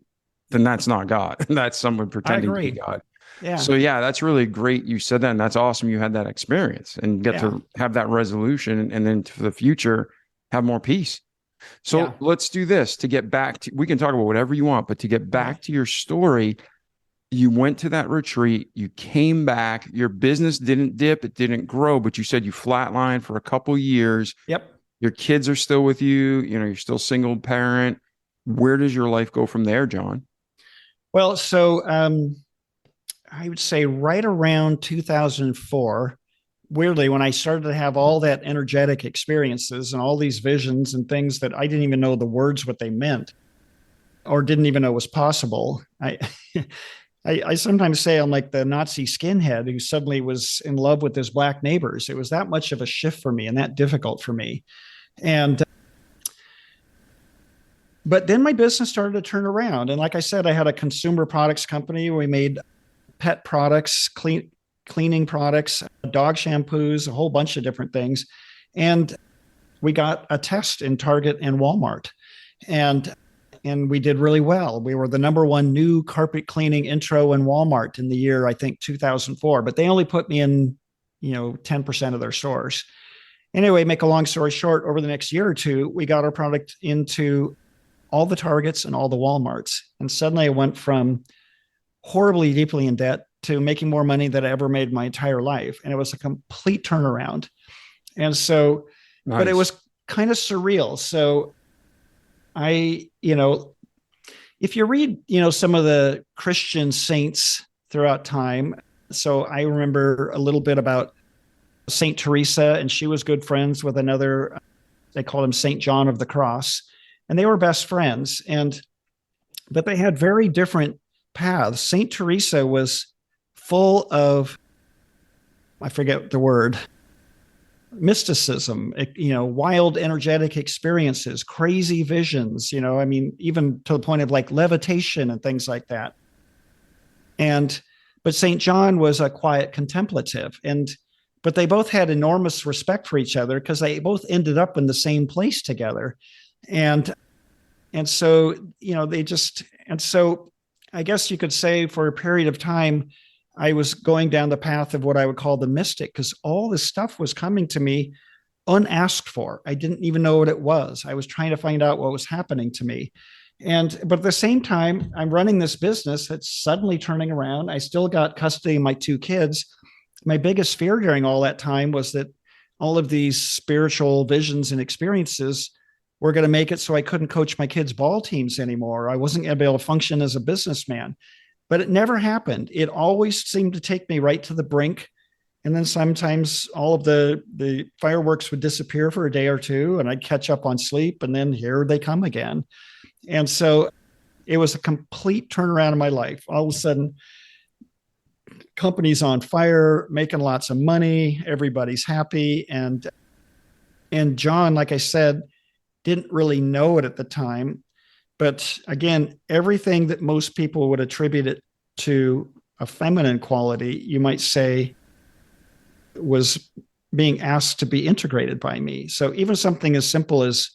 then that's not God. That's someone pretending to be God. Yeah. So that's really great. You said that, and that's awesome. You had that experience and get to have that resolution, and then for the future, have more peace. So let's do this to get back to, we can talk about whatever you want, but to get back to your story, you went to that retreat, you came back, your business didn't dip, it didn't grow, but you said you flatlined for a couple years. Yep. Your kids are still with you, you're still single parent. Where does your life go from there, John? Well, so I would say right around 2004, weirdly, when I started to have all that energetic experiences and all these visions and things that I didn't even know the words, what they meant, or didn't even know was possible. I sometimes say I'm like the Nazi skinhead who suddenly was in love with his black neighbors. It was that much of a shift for me and that difficult for me. And But then my business started to turn around. And like I said, I had a consumer products company. We made pet products, cleaning products, dog shampoos, a whole bunch of different things. And we got a test in Target and Walmart. And we did really well. We were the number one new carpet cleaning intro in Walmart in the year, I think 2004, but they only put me in, 10% of their stores. Anyway, make a long story short, over the next year or two, we got our product into all the Targets and all the Walmarts. And suddenly I went from horribly deeply in debt to making more money than I ever made my entire life. And it was a complete turnaround. And so, Nice. but it was kind of surreal. So if you read, some of the Christian saints throughout time. So I remember a little bit about Saint Teresa, and she was good friends with another, they called him Saint John of the Cross, and they were best friends. But they had very different paths. Saint Teresa was full of, I forget the word, mysticism, wild, energetic experiences, crazy visions, even to the point of like levitation and things like that. But St. John was a quiet contemplative. But they both had enormous respect for each other because they both ended up in the same place together. And so I guess you could say for a period of time, I was going down the path of what I would call the mystic, because all this stuff was coming to me unasked for. I didn't even know what it was. I was trying to find out what was happening to me. But at the same time, I'm running this business that's suddenly turning around. I still got custody of my two kids. My biggest fear during all that time was that all of these spiritual visions and experiences were going to make it so I couldn't coach my kids' ball teams anymore. I wasn't going to be able to function as a businessman. But it never happened. It always seemed to take me right to the brink. And then sometimes all of the fireworks would disappear for a day or two, and I'd catch up on sleep, and then here they come again. And so it was a complete turnaround in my life. All of a sudden, company's on fire, making lots of money, everybody's happy. And John, like I said, didn't really know it at the time. But again, everything that most people would attribute it to a feminine quality, you might say, was being asked to be integrated by me. So even something as simple as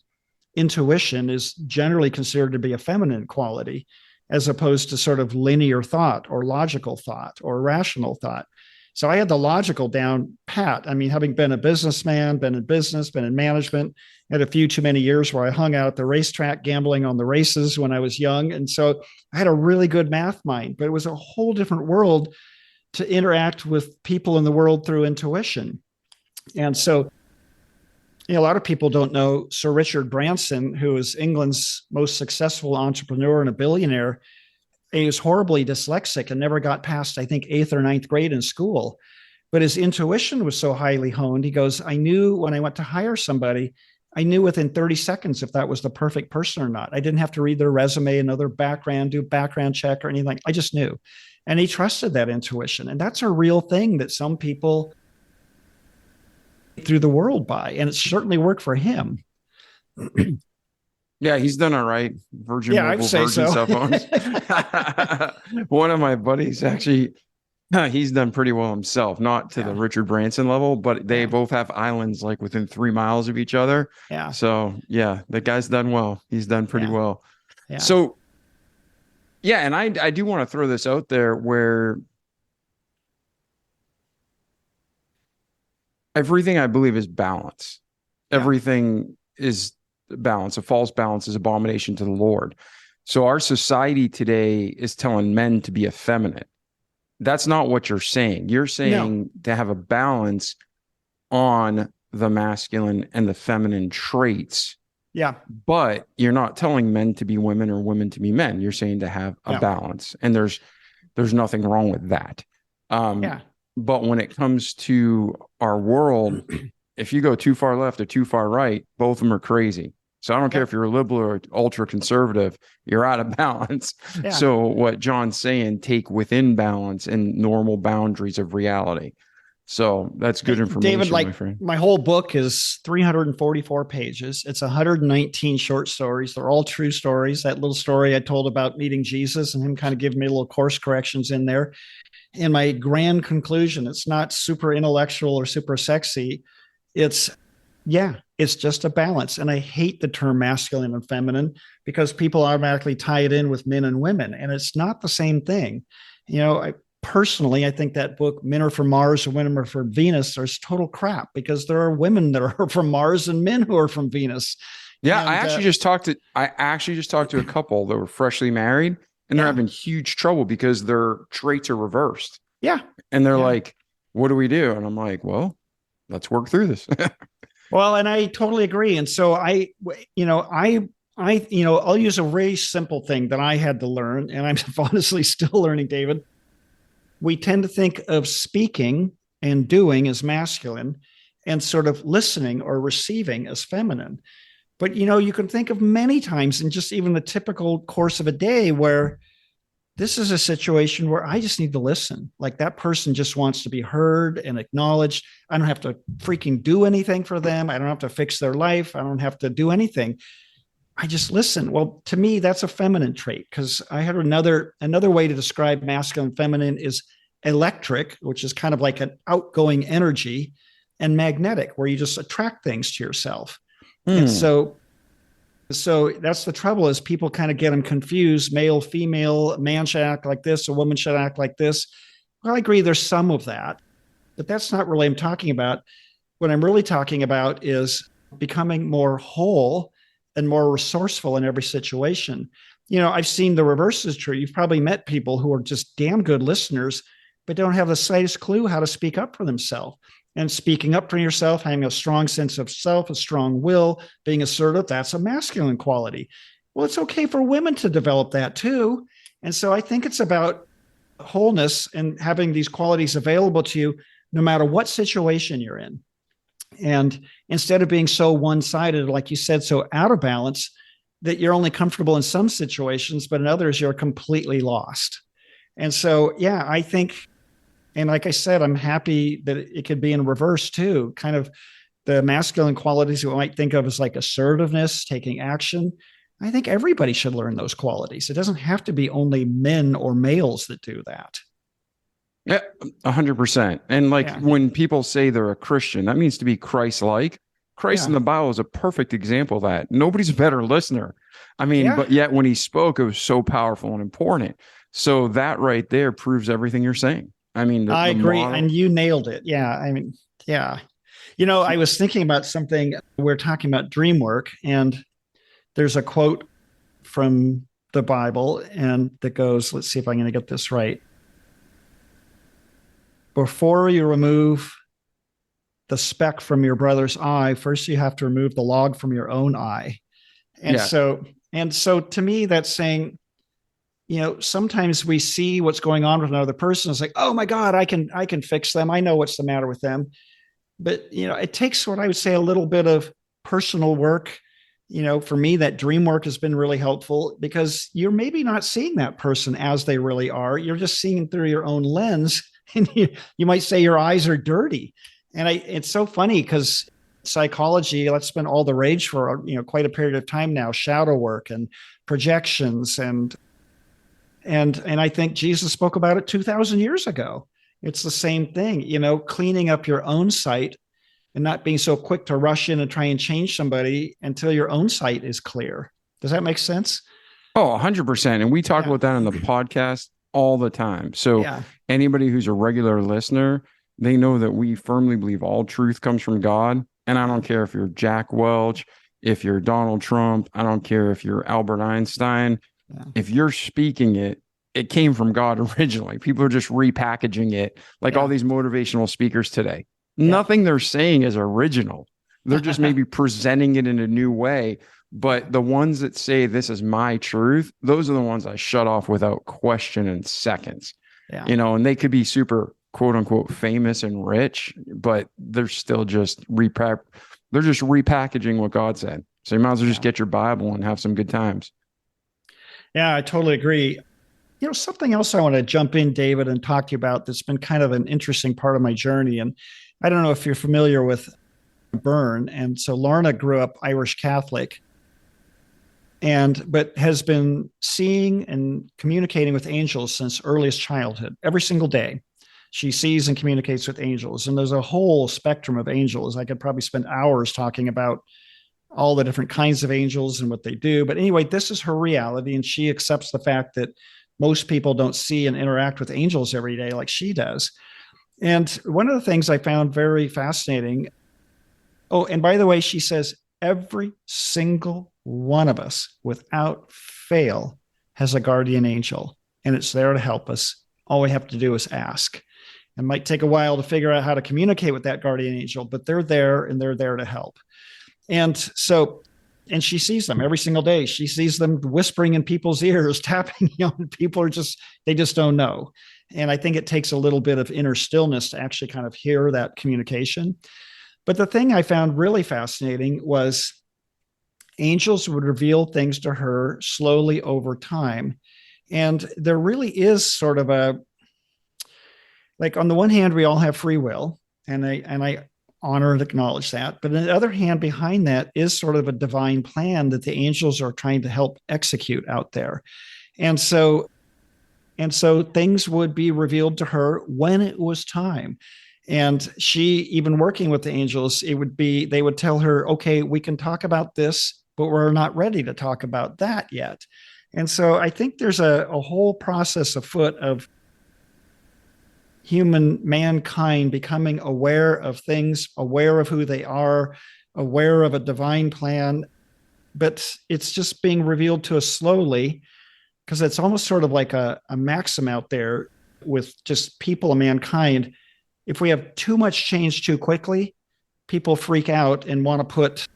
intuition is generally considered to be a feminine quality, as opposed to sort of linear thought or logical thought or rational thought. So I had the logical down pat. I mean, having been a businessman, been in business, been in management, had a few too many years where I hung out at the racetrack gambling on the races when I was young. And so I had a really good math mind, but it was a whole different world to interact with people in the world through intuition. And so, a lot of people don't know Sir Richard Branson, who is England's most successful entrepreneur and a billionaire. He was horribly dyslexic and never got past, I think, 8th or 9th grade in school. But his intuition was so highly honed. He goes, I knew when I went to hire somebody, I knew within 30 seconds if that was the perfect person or not. I didn't have to read their resume and know their background, do background check or anything. I just knew. And he trusted that intuition. And that's a real thing that some people through the world by. And it certainly worked for him. Yeah, he's done all right. Virgin Yeah, Mobile, Virgin cell phones. One of my buddies actually, he's done pretty well himself, not to the Richard Branson level, but they both have islands like within 3 miles of each other. Yeah. So yeah, the guy's done well. He's done pretty well. Yeah. So yeah, and I do want to throw this out there where everything I believe is balance. Everything is balance. A false balance is abomination to the Lord. So our society today is telling men to be effeminate. That's not what you're saying. You're saying to have a balance on the masculine and the feminine traits. Yeah. But you're not telling men to be women or women to be men. You're saying to have a balance. And there's nothing wrong with that. But when it comes to our world, if you go too far left or too far right, both of them are crazy. So I don't care if you're a liberal or ultra conservative, you're out of balance. Yeah. So what John's saying, take within balance and normal boundaries of reality. So that's good information, David, my friend. my whole book is 344 pages. It's 119 short stories. They're all true stories. That little story I told about meeting Jesus and him kind of giving me little course corrections in there. And my grand conclusion, it's not super intellectual or super sexy. It's, it's just a balance. And I hate the term masculine and feminine because people automatically tie it in with men and women. And it's not the same thing. Personally, I think that book, Men Are From Mars and Women Are From Venus, is total crap because there are women that are from Mars and men who are from Venus. Yeah, I actually just talked to a couple that were freshly married, and they're having huge trouble because their traits are reversed. Yeah. And they're like, what do we do? And I'm like, well, let's work through this. Well, and I totally agree. And so I'll use a very simple thing that I had to learn, and I'm honestly still learning, David. We tend to think of speaking and doing as masculine and sort of listening or receiving as feminine. But, you can think of many times in just even the typical course of a day where this is a situation where I just need to listen. Like that person just wants to be heard and acknowledged. I don't have to freaking do anything for them. I don't have to fix their life. I don't have to do anything. I just listen. Well, to me, that's a feminine trait because I had another way to describe masculine and feminine is electric, which is kind of like an outgoing energy, and magnetic, where you just attract things to yourself. And so that's the trouble is people kind of get them confused. Male, female, man should act like this, a woman should act like this. Well, I agree there's some of that, but that's not really what I'm talking about. What I'm really talking about is becoming more whole and more resourceful in every situation. I've seen the reverse is true. You've probably met people who are just damn good listeners, but don't have the slightest clue how to speak up for themselves. And speaking up for yourself, having a strong sense of self, a strong will, being assertive, that's a masculine quality. Well, it's okay for women to develop that too. And so I think it's about wholeness and having these qualities available to you no matter what situation you're in. And instead of being so one-sided, like you said, so out of balance, that you're only comfortable in some situations, but in others, you're completely lost. And so, I think, and like I said, I'm happy that it could be in reverse too, kind of the masculine qualities we might think of as like assertiveness, taking action. I think everybody should learn those qualities. It doesn't have to be only men or males that do that. Yeah, 100%. And when people say they're a Christian, that means to be Christ-like. Christ in the Bible is a perfect example of that. Nobody's a better listener. I mean, but yet when he spoke, it was so powerful and important. So that right there proves everything you're saying. I mean, I agree. And you nailed it. Yeah. I mean, yeah. I was thinking about something. We're talking about dream work, and there's a quote from the Bible and that goes, let's see if I'm going to get this right. Before you remove the speck from your brother's eye, first you have to remove the log from your own eye. And so to me, that's saying, sometimes we see what's going on with another person. It's like, oh my God, I can fix them. I know what's the matter with them. But, it takes what I would say a little bit of personal work. For me, that dream work has been really helpful because you're maybe not seeing that person as they really are. You're just seeing through your own lens. And you might say your eyes are dirty. And it's so funny because psychology, that's been all the rage for, quite a period of time now, shadow work and projections. And I think Jesus spoke about it 2,000 years ago. It's the same thing, cleaning up your own sight and not being so quick to rush in and try and change somebody until your own sight is clear. Does that make sense? Oh, 100%. And we talk about that on the podcast all the time. So anybody who's a regular listener, they know that we firmly believe all truth comes from God. And I don't care if you're Jack Welch, if you're Donald Trump, I don't care if you're Albert Einstein. If you're speaking it, it came from God originally. People are just repackaging it like all these motivational speakers today. Nothing they're saying is original. They're just maybe presenting it in a new way. But the ones that say this is my truth, those are the ones I shut off without question in seconds. And they could be super quote unquote famous and rich, but they're still just repackaging what God said. So you might as well just get your Bible and have some good times. Yeah, I totally agree. Something else I want to jump in, David, and talk to you about that's been kind of an interesting part of my journey. And I don't know if you're familiar with Byrne. And so Lorna grew up Irish Catholic but has been seeing and communicating with angels since earliest childhood. Every single day, she sees and communicates with angels. And there's a whole spectrum of angels. I could probably spend hours talking about all the different kinds of angels and what they do. But anyway, this is her reality. And she accepts the fact that most people don't see and interact with angels every day like she does. And one of the things I found very fascinating. Oh, and by the way, she says every single one of us without fail has a guardian angel, and it's there to help us. All we have to do is ask. It might take a while to figure out how to communicate with that guardian angel, but they're there and they're there to help. And she sees them every single day. She sees them whispering in people's ears, tapping, and people they just don't know. And I think it takes a little bit of inner stillness to actually kind of hear that communication. But the thing I found really fascinating was angels would reveal things to her slowly over time. And there really is sort of like on the one hand, we all have free will, and I honor and acknowledge that. But on the other hand, behind that is sort of a divine plan that the angels are trying to help execute out there. And so things would be revealed to her when it was time. And she, even working with the angels, they would tell her, okay, we can talk about this, but we're not ready to talk about that yet. And so I think there's a whole process afoot of mankind becoming aware of things, aware of who they are, aware of a divine plan, but it's just being revealed to us slowly, because it's almost sort of like a maxim out there with just people and mankind. If we have too much change too quickly, people freak out and want to put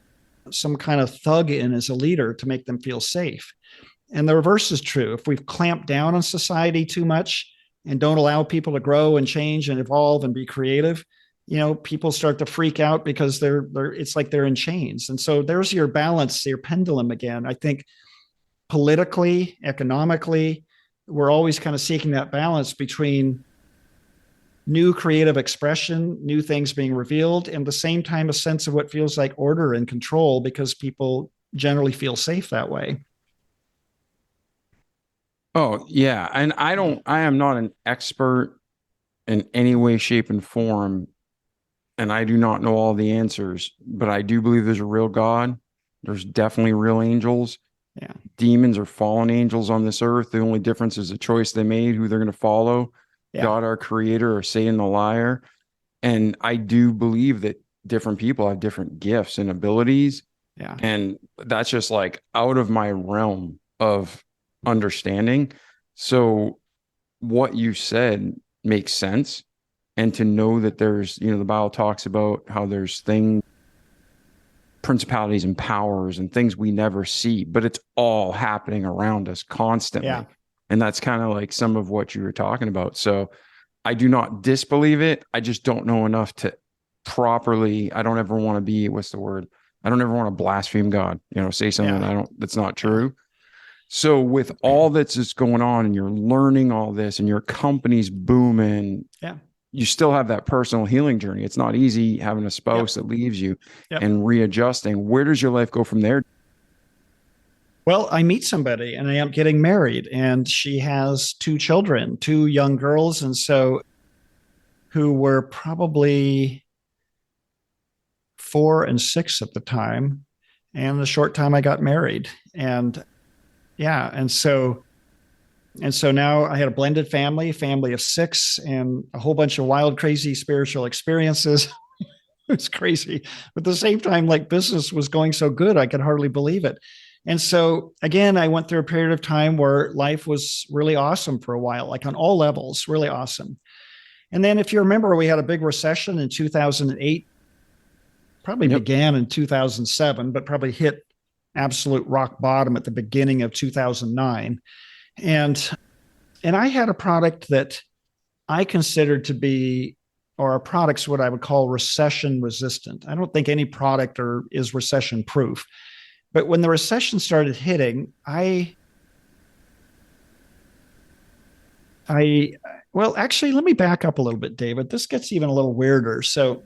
some kind of thug in as a leader to make them feel safe. And the reverse is true. If we've clamped down on society too much and don't allow people to grow and change and evolve and be creative, people start to freak out because it's like they're in chains. And so there's your balance, your pendulum again. I think politically, economically, we're always kind of seeking that balance between new creative expression, new things being revealed, and at the same time, a sense of what feels like order and control, because people generally feel safe that way. Oh, yeah. And I am not an expert in any way, shape, and form. And I do not know all the answers, but I do believe there's a real God. There's definitely real angels. Yeah. Demons are fallen angels on this earth. The only difference is the choice they made, who they're going to follow. Yeah. God, our creator, or Satan, the liar. And I do believe that different people have different gifts and abilities. Yeah. And that's just like out of my realm of understanding. So what you said makes sense. And to know that there's, the Bible talks about how there's principalities and powers and things we never see, but it's all happening around us constantly. Yeah. And that's kind of like some of what you were talking about. So I do not disbelieve it. I just don't know enough to properly, I don't ever want to be, what's the word? I don't ever want to blaspheme God, say something that's not true. So with all that's just going on and you're learning all this and your company's booming, you still have that personal healing journey. It's not easy having a spouse that leaves you and readjusting. Where does your life go from there? Well, I meet somebody and I am getting married, and she has 2 children, 2 young girls. And so who were probably 4 and 6 at the time, and the short time I got married. And so now I had a blended family of 6, and a whole bunch of wild, crazy spiritual experiences. It's crazy. But at the same time, like, business was going so good, I could hardly believe it. And so again, I went through a period of time where life was really awesome for a while, like on all levels, really awesome. And then if you remember, we had a big recession in 2008, probably began in 2007, but probably hit absolute rock bottom at the beginning of 2009. And I had a product that I considered to be, or a product's what I would call recession resistant. I don't think any product is recession proof. But when the recession started hitting, I I, well, actually, let me back up a little bit, David. This gets even a little weirder. So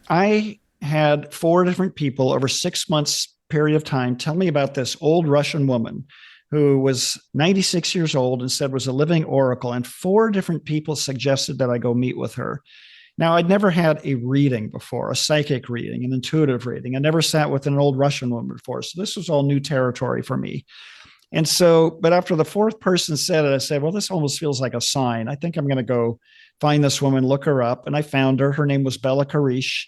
I had four different people over 6 months period of time tell me about this old Russian woman who was 96 years old and said was a living oracle. And four different people suggested that I go meet with her. Now, I'd never had a reading before, a psychic reading, an intuitive reading. I never sat with an old Russian woman before. So this was all new territory for me. And so, but after the fourth person said it, I said, well, this almost feels like a sign. I think I'm going to go find this woman, look her up. And I found her. Her name was Bella Karish.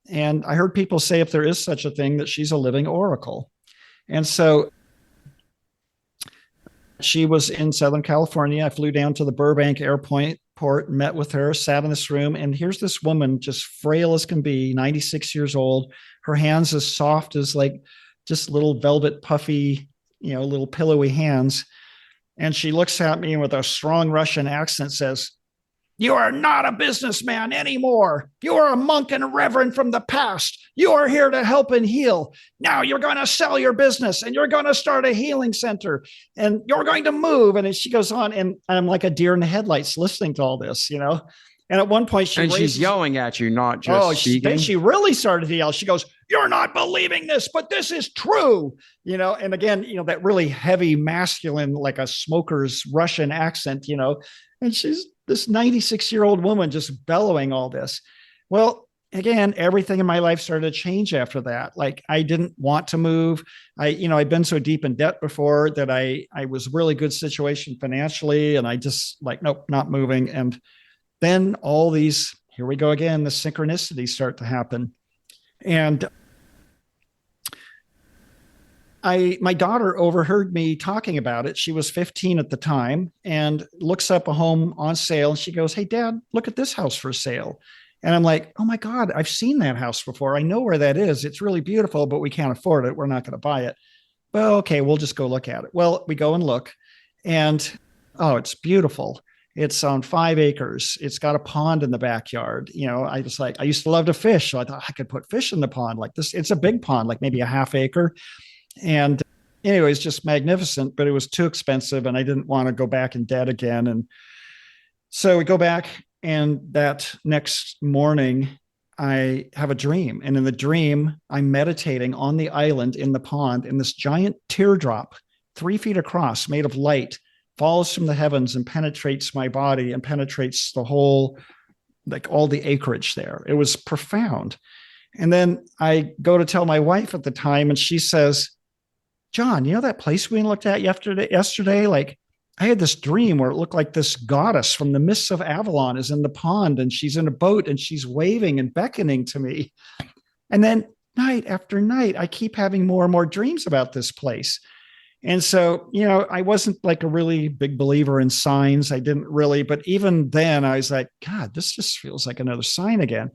And I heard people say if there is such a thing, that she's a living oracle. And so she was in Southern California. I flew down to the Burbank airport, met with her, sat in this room. And here's this woman, just frail as can be, 96 years old. Her hands as soft as like just little velvet, puffy, little pillowy hands. And she looks at me with a strong Russian accent, says, "You are not a businessman anymore. You are a monk and a reverend from the past. You are here to help and heal. Now you're going to sell your business and you're going to start a healing center and you're going to move." And she goes on, and I'm like a deer in the headlights listening to all this, And at one point she's yelling at you, not just speaking. Then she really started to yell. She goes, "You're not believing this, but this is true." And again, that really heavy masculine, like a smoker's Russian accent, and she's this 96-year-old woman just bellowing all this. Well, again, everything in my life started to change after that. Like I didn't want to move. I'd been so deep in debt before that I was really good situation financially. And I just like, nope, not moving. And then all these, here we go again, the synchronicities start to happen. And my daughter overheard me talking about it. She was 15 at the time and looks up a home on sale. And she goes, "Hey, Dad, look at this house for sale." And I'm like, "Oh my God, I've seen that house before. I know where that is. It's really beautiful, but we can't afford it. We're not going to buy it." "Well, okay, we'll just go look at it." Well, we go and look, and oh, it's beautiful. It's on 5 acres. It's got a pond in the backyard. I used to love to fish. So I thought I could put fish in the pond like this. It's a big pond, like maybe a half acre. And anyway, it's just magnificent, but it was too expensive and I didn't want to go back in debt again. And so we go back, and that next morning I have a dream. And in the dream, I'm meditating on the island in the pond, and this giant teardrop 3 feet across made of light falls from the heavens and penetrates my body and penetrates the whole, like all the acreage there. It was profound. And then I go to tell my wife at the time, and she says, "John, that place we looked at yesterday, like I had this dream where it looked like this goddess from the mists of Avalon is in the pond and she's in a boat and she's waving and beckoning to me." And then night after night, I keep having more and more dreams about this place. And so, I wasn't like a really big believer in signs. I didn't really, but even then I was like, God, this just feels like another sign again.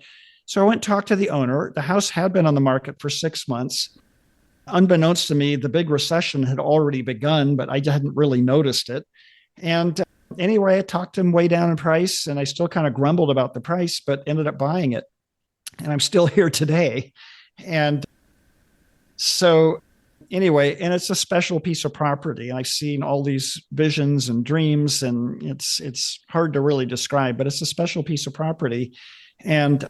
So I went and talked to the owner. The house had been on the market for 6 months. Unbeknownst to me, the big recession had already begun, but I hadn't really noticed it. And anyway, I talked him way down in price, and I still kind of grumbled about the price, but ended up buying it. And I'm still here today. And so anyway, and it's a special piece of property. And I've seen all these visions and dreams, and it's hard to really describe, but it's a special piece of property. And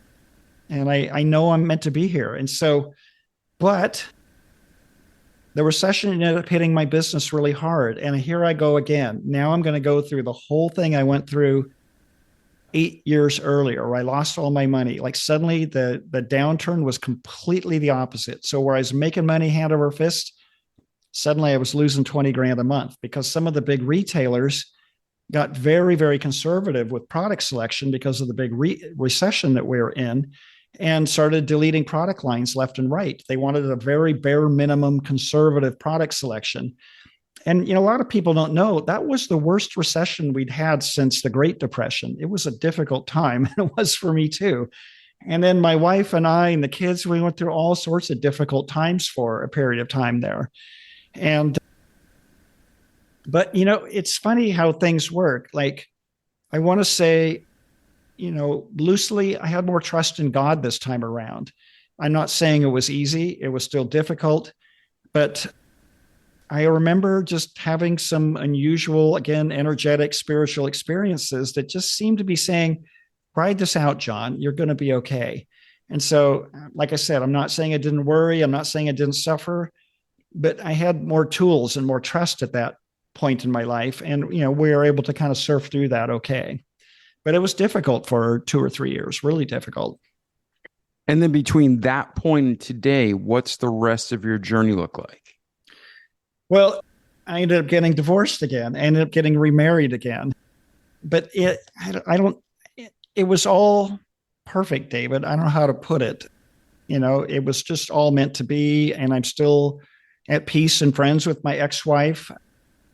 I know I'm meant to be here. And so, but the recession ended up hitting my business really hard. And here I go again. Now I'm going to go through the whole thing I went through 8 years earlier, where I lost all my money. Like suddenly the downturn was completely the opposite. So where I was making money hand over fist, suddenly I was losing 20 grand a month, because some of the big retailers got very, very conservative with product selection because of the big recession that we were in, and started deleting product lines left and right. They wanted a very bare minimum conservative product selection. And, a lot of people don't know that was the worst recession we'd had since the Great Depression. It was a difficult time. And it was for me too. And then my wife and I and the kids, we went through all sorts of difficult times for a period of time there. But it's funny how things work. Like, I want to say, loosely, I had more trust in God this time around. I'm not saying it was easy. It was still difficult, but I remember just having some unusual, again, energetic spiritual experiences that just seemed to be saying, ride this out, John, you're going to be okay. And so, like I said, I'm not saying I didn't worry. I'm not saying I didn't suffer, but I had more tools and more trust at that point in my life. And, we were able to kind of surf through that okay. But it was difficult for 2 or 3 years, really difficult. And then between that point and today, what's the rest of your journey look like? Well, I ended up getting divorced again. I ended up getting remarried again. But it was all perfect, David. I don't know how to put it. It was just all meant to be. And I'm still at peace and friends with my ex-wife.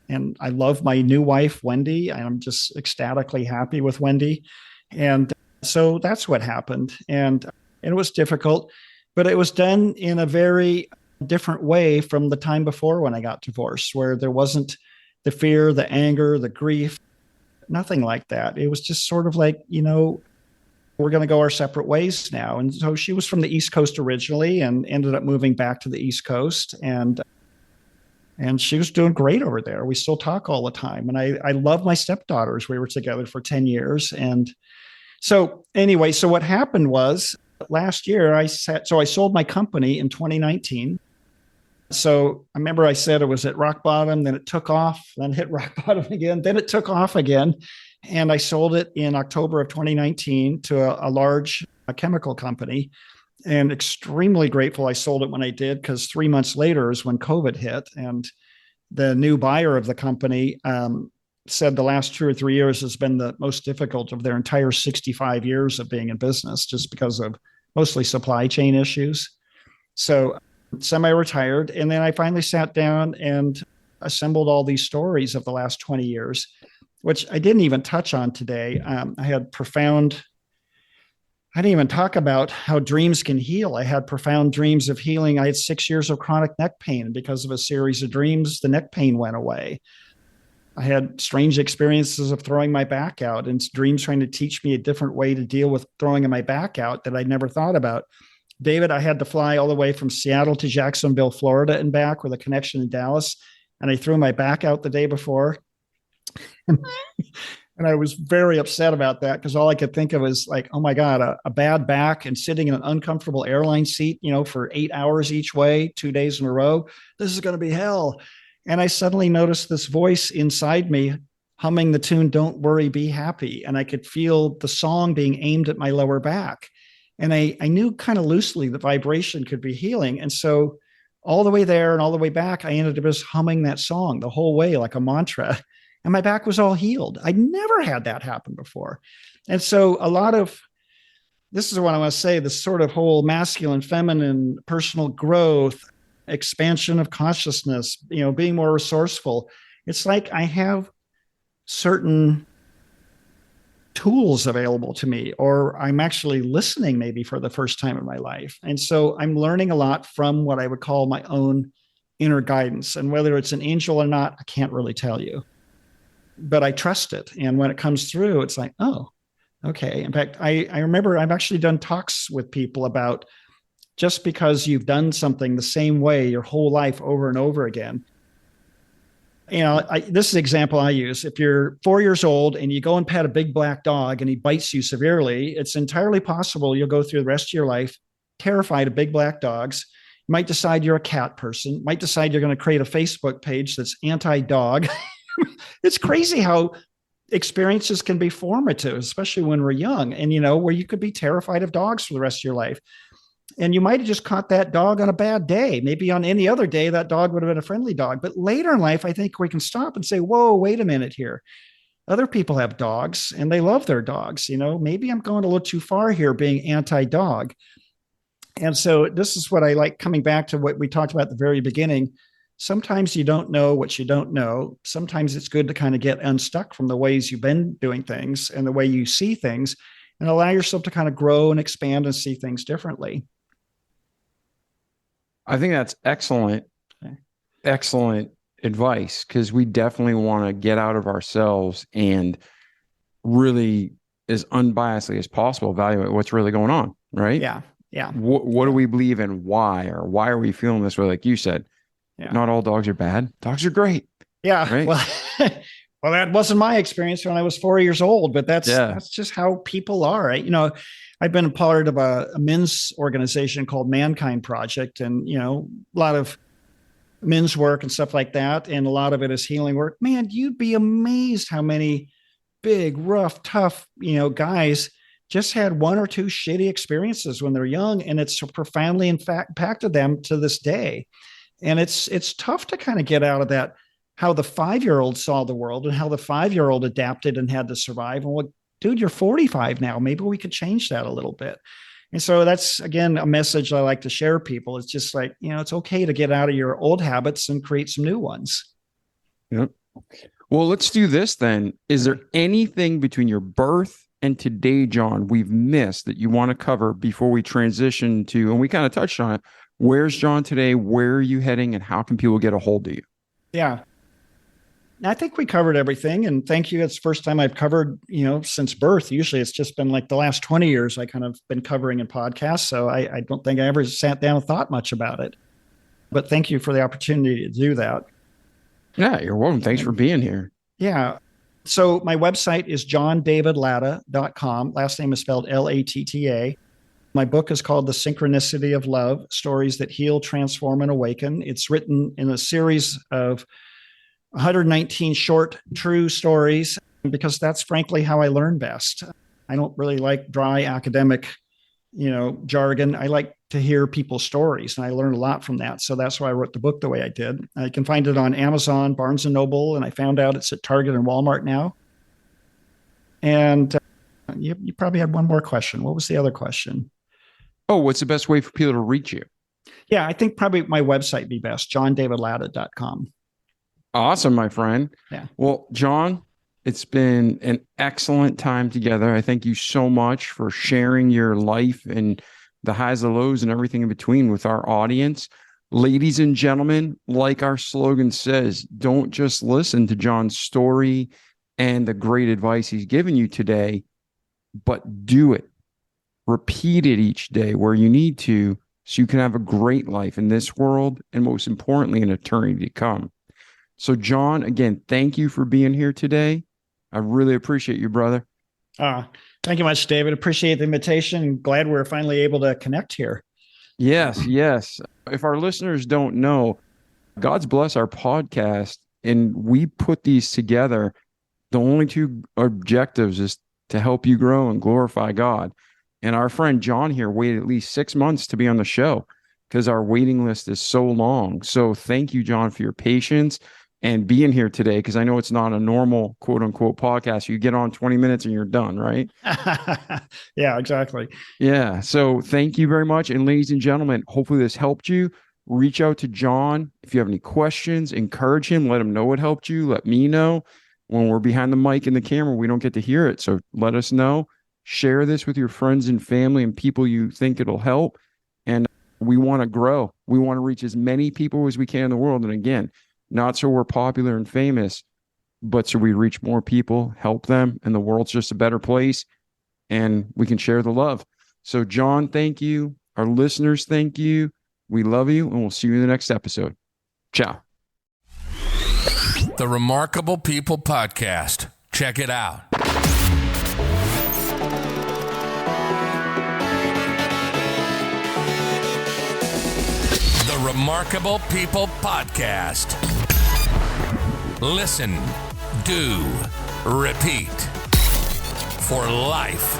And I love my new wife, Wendy. I'm just ecstatically happy with Wendy. And so that's what happened. And it was difficult, but it was done in a very different way from the time before when I got divorced, where there wasn't the fear, the anger, the grief, nothing like that. It was just sort of like, we're going to go our separate ways now. And so she was from the East Coast originally and ended up moving back to the East Coast. And she was doing great over there. We still talk all the time. And I love my stepdaughters. We were together for 10 years. And so anyway, so what happened was last year I sold my company in 2019. So I remember I said it was at rock bottom, then it took off, then hit rock bottom again, then it took off again. And I sold it in October of 2019 to a large chemical company. And extremely grateful I sold it when I did, because 3 months later is when COVID hit. And the new buyer of the company said the last 2 or 3 years has been the most difficult of their entire 65 years of being in business, just because of mostly supply chain issues. So semi-retired. And then I finally sat down and assembled all these stories of the last 20 years, which I didn't even touch on today. I didn't even talk about how dreams can heal. I had profound dreams of healing. I had 6 years of chronic neck pain. Because of a series of dreams, the neck pain went away. I had strange experiences of throwing my back out, and dreams trying to teach me a different way to deal with throwing my back out that I'd never thought about. David, I had to fly all the way from Seattle to Jacksonville, Florida and back with a connection in Dallas. And I threw my back out the day before. And I was very upset about that, because all I could think of was like, oh my God, a bad back and sitting in an uncomfortable airline seat, for 8 hours each way, 2 days in a row. This is going to be hell. And I suddenly noticed this voice inside me humming the tune, Don't Worry, Be Happy. And I could feel the song being aimed at my lower back. And I knew kind of loosely the vibration could be healing. And so all the way there and all the way back, I ended up just humming that song the whole way like a mantra. And my back was all healed. I'd never had that happen before. And so this is what I want to say, this sort of whole masculine, feminine, personal growth, expansion of consciousness, being more resourceful. It's like I have certain tools available to me, or I'm actually listening maybe for the first time in my life. And so I'm learning a lot from what I would call my own inner guidance. And whether it's an angel or not, I can't really tell you. But I trust it. And when it comes through, it's like, oh, okay. In fact, I remember I've actually done talks with people about just because you've done something the same way your whole life over and over again. This is an example I use. If you're 4 years old and you go and pet a big black dog and he bites you severely, it's entirely possible you'll go through the rest of your life terrified of big black dogs. You might decide you're a cat person, might decide you're going to create a Facebook page that's anti-dog. It's crazy how experiences can be formative, especially when we're young, and, where you could be terrified of dogs for the rest of your life. And you might have just caught that dog on a bad day. Maybe on any other day, that dog would have been a friendly dog. But later in life, I think we can stop and say, whoa, wait a minute here. Other people have dogs and they love their dogs. Maybe I'm going a little too far here being anti-dog. And so this is what I like, coming back to what we talked about at the very beginning. Sometimes you don't know what you don't know. Sometimes it's good to kind of get unstuck from the ways you've been doing things and the way you see things, and allow yourself to kind of grow and expand and see things differently. I think that's excellent, excellent advice, because we definitely want to get out of ourselves and really, as unbiasedly as possible, evaluate what's really going on, right? Yeah. Yeah. What do we believe in? Why? Or why are we feeling this way? Like you said, Yeah. Not all dogs are bad. Dogs are great. Yeah. Right? Well, well, that wasn't my experience when I was 4 years old, but Yeah. that's just how people are. Right? I've been a part of a men's organization called Mankind Project, and a lot of men's work and stuff like that, and a lot of it is healing work. Man, you'd be amazed how many big, rough, tough, guys just had one or two shitty experiences when they're young, and it's profoundly impacted them to this day. And it's tough to kind of get out of that, how the 5-year-old saw the world and how the 5-year-old adapted and had to survive. And what, dude, you're 45 now. Maybe we could change that a little bit. And so that's, again, a message I like to share people. It's just like, it's okay to get out of your old habits and create some new ones. Yep. Well, let's do this then. Is there anything between your birth and today, John, we've missed that you want to cover before we transition to, and we kind of touched on it, where's John today? Where are you heading? And how can people get a hold of you? Yeah. I think we covered everything, and thank you. It's the first time I've covered, since birth. Usually it's just been like the last 20 years I kind of been covering in podcasts. So I don't think I ever sat down and thought much about it, but thank you for the opportunity to do that. Yeah, you're welcome. Thanks for being here. Yeah. So my website is johndavidlatta.com. Last name is spelled Latta. My book is called The Synchronicity of Love, Stories That Heal, Transform, and Awaken. It's written in a series of 119 short, true stories, because that's frankly how I learn best. I don't really like dry academic, jargon. I like to hear people's stories, and I learned a lot from that. So that's why I wrote the book the way I did. I can find it on Amazon, Barnes & Noble, and I found out it's at Target and Walmart now. And you probably had one more question. What was the other question? Oh, what's the best way for people to reach you? Yeah, I think probably my website would be best, johndavidlatta.com. Awesome, my friend. Yeah. Well, John, it's been an excellent time together. I thank you so much for sharing your life and the highs, the lows, and everything in between with our audience. Ladies and gentlemen, like our slogan says, don't just listen to John's story and the great advice he's given you today, but do it. Repeat it each day where you need to, so you can have a great life in this world and, most importantly, an eternity to come. So, John, again, thank you for being here today. I really appreciate you, brother. Thank you much, David. Appreciate the invitation. Glad we're finally able to connect here. Yes, yes. If our listeners don't know, God's bless our podcast, and we put these together. The only two objectives is to help you grow and glorify God. And our friend John here waited at least 6 months to be on the show because our waiting list is so long. So thank you, John, for your patience and being here today, because I know it's not a normal quote unquote podcast. You get on 20 minutes and you're done, right? Yeah, exactly. Yeah. So thank you very much. And ladies and gentlemen, hopefully this helped you. Reach out to John. If you have any questions, encourage him, let him know it helped you. Let me know. When we're behind the mic and the camera, we don't get to hear it. So let us know. Share this with your friends and family and people you think it'll help. And we want to grow. We want to reach as many people as we can in the world. And again, not so we're popular and famous, but so we reach more people, help them, and the world's just a better place, and we can share the love. So, John, thank you. Our listeners, thank you. We love you, and we'll see you in the next episode. Ciao. The Remarkable People Podcast. Check it out. The Remarkable People Podcast. Listen, do, repeat. For life.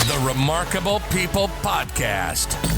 The Remarkable People Podcast.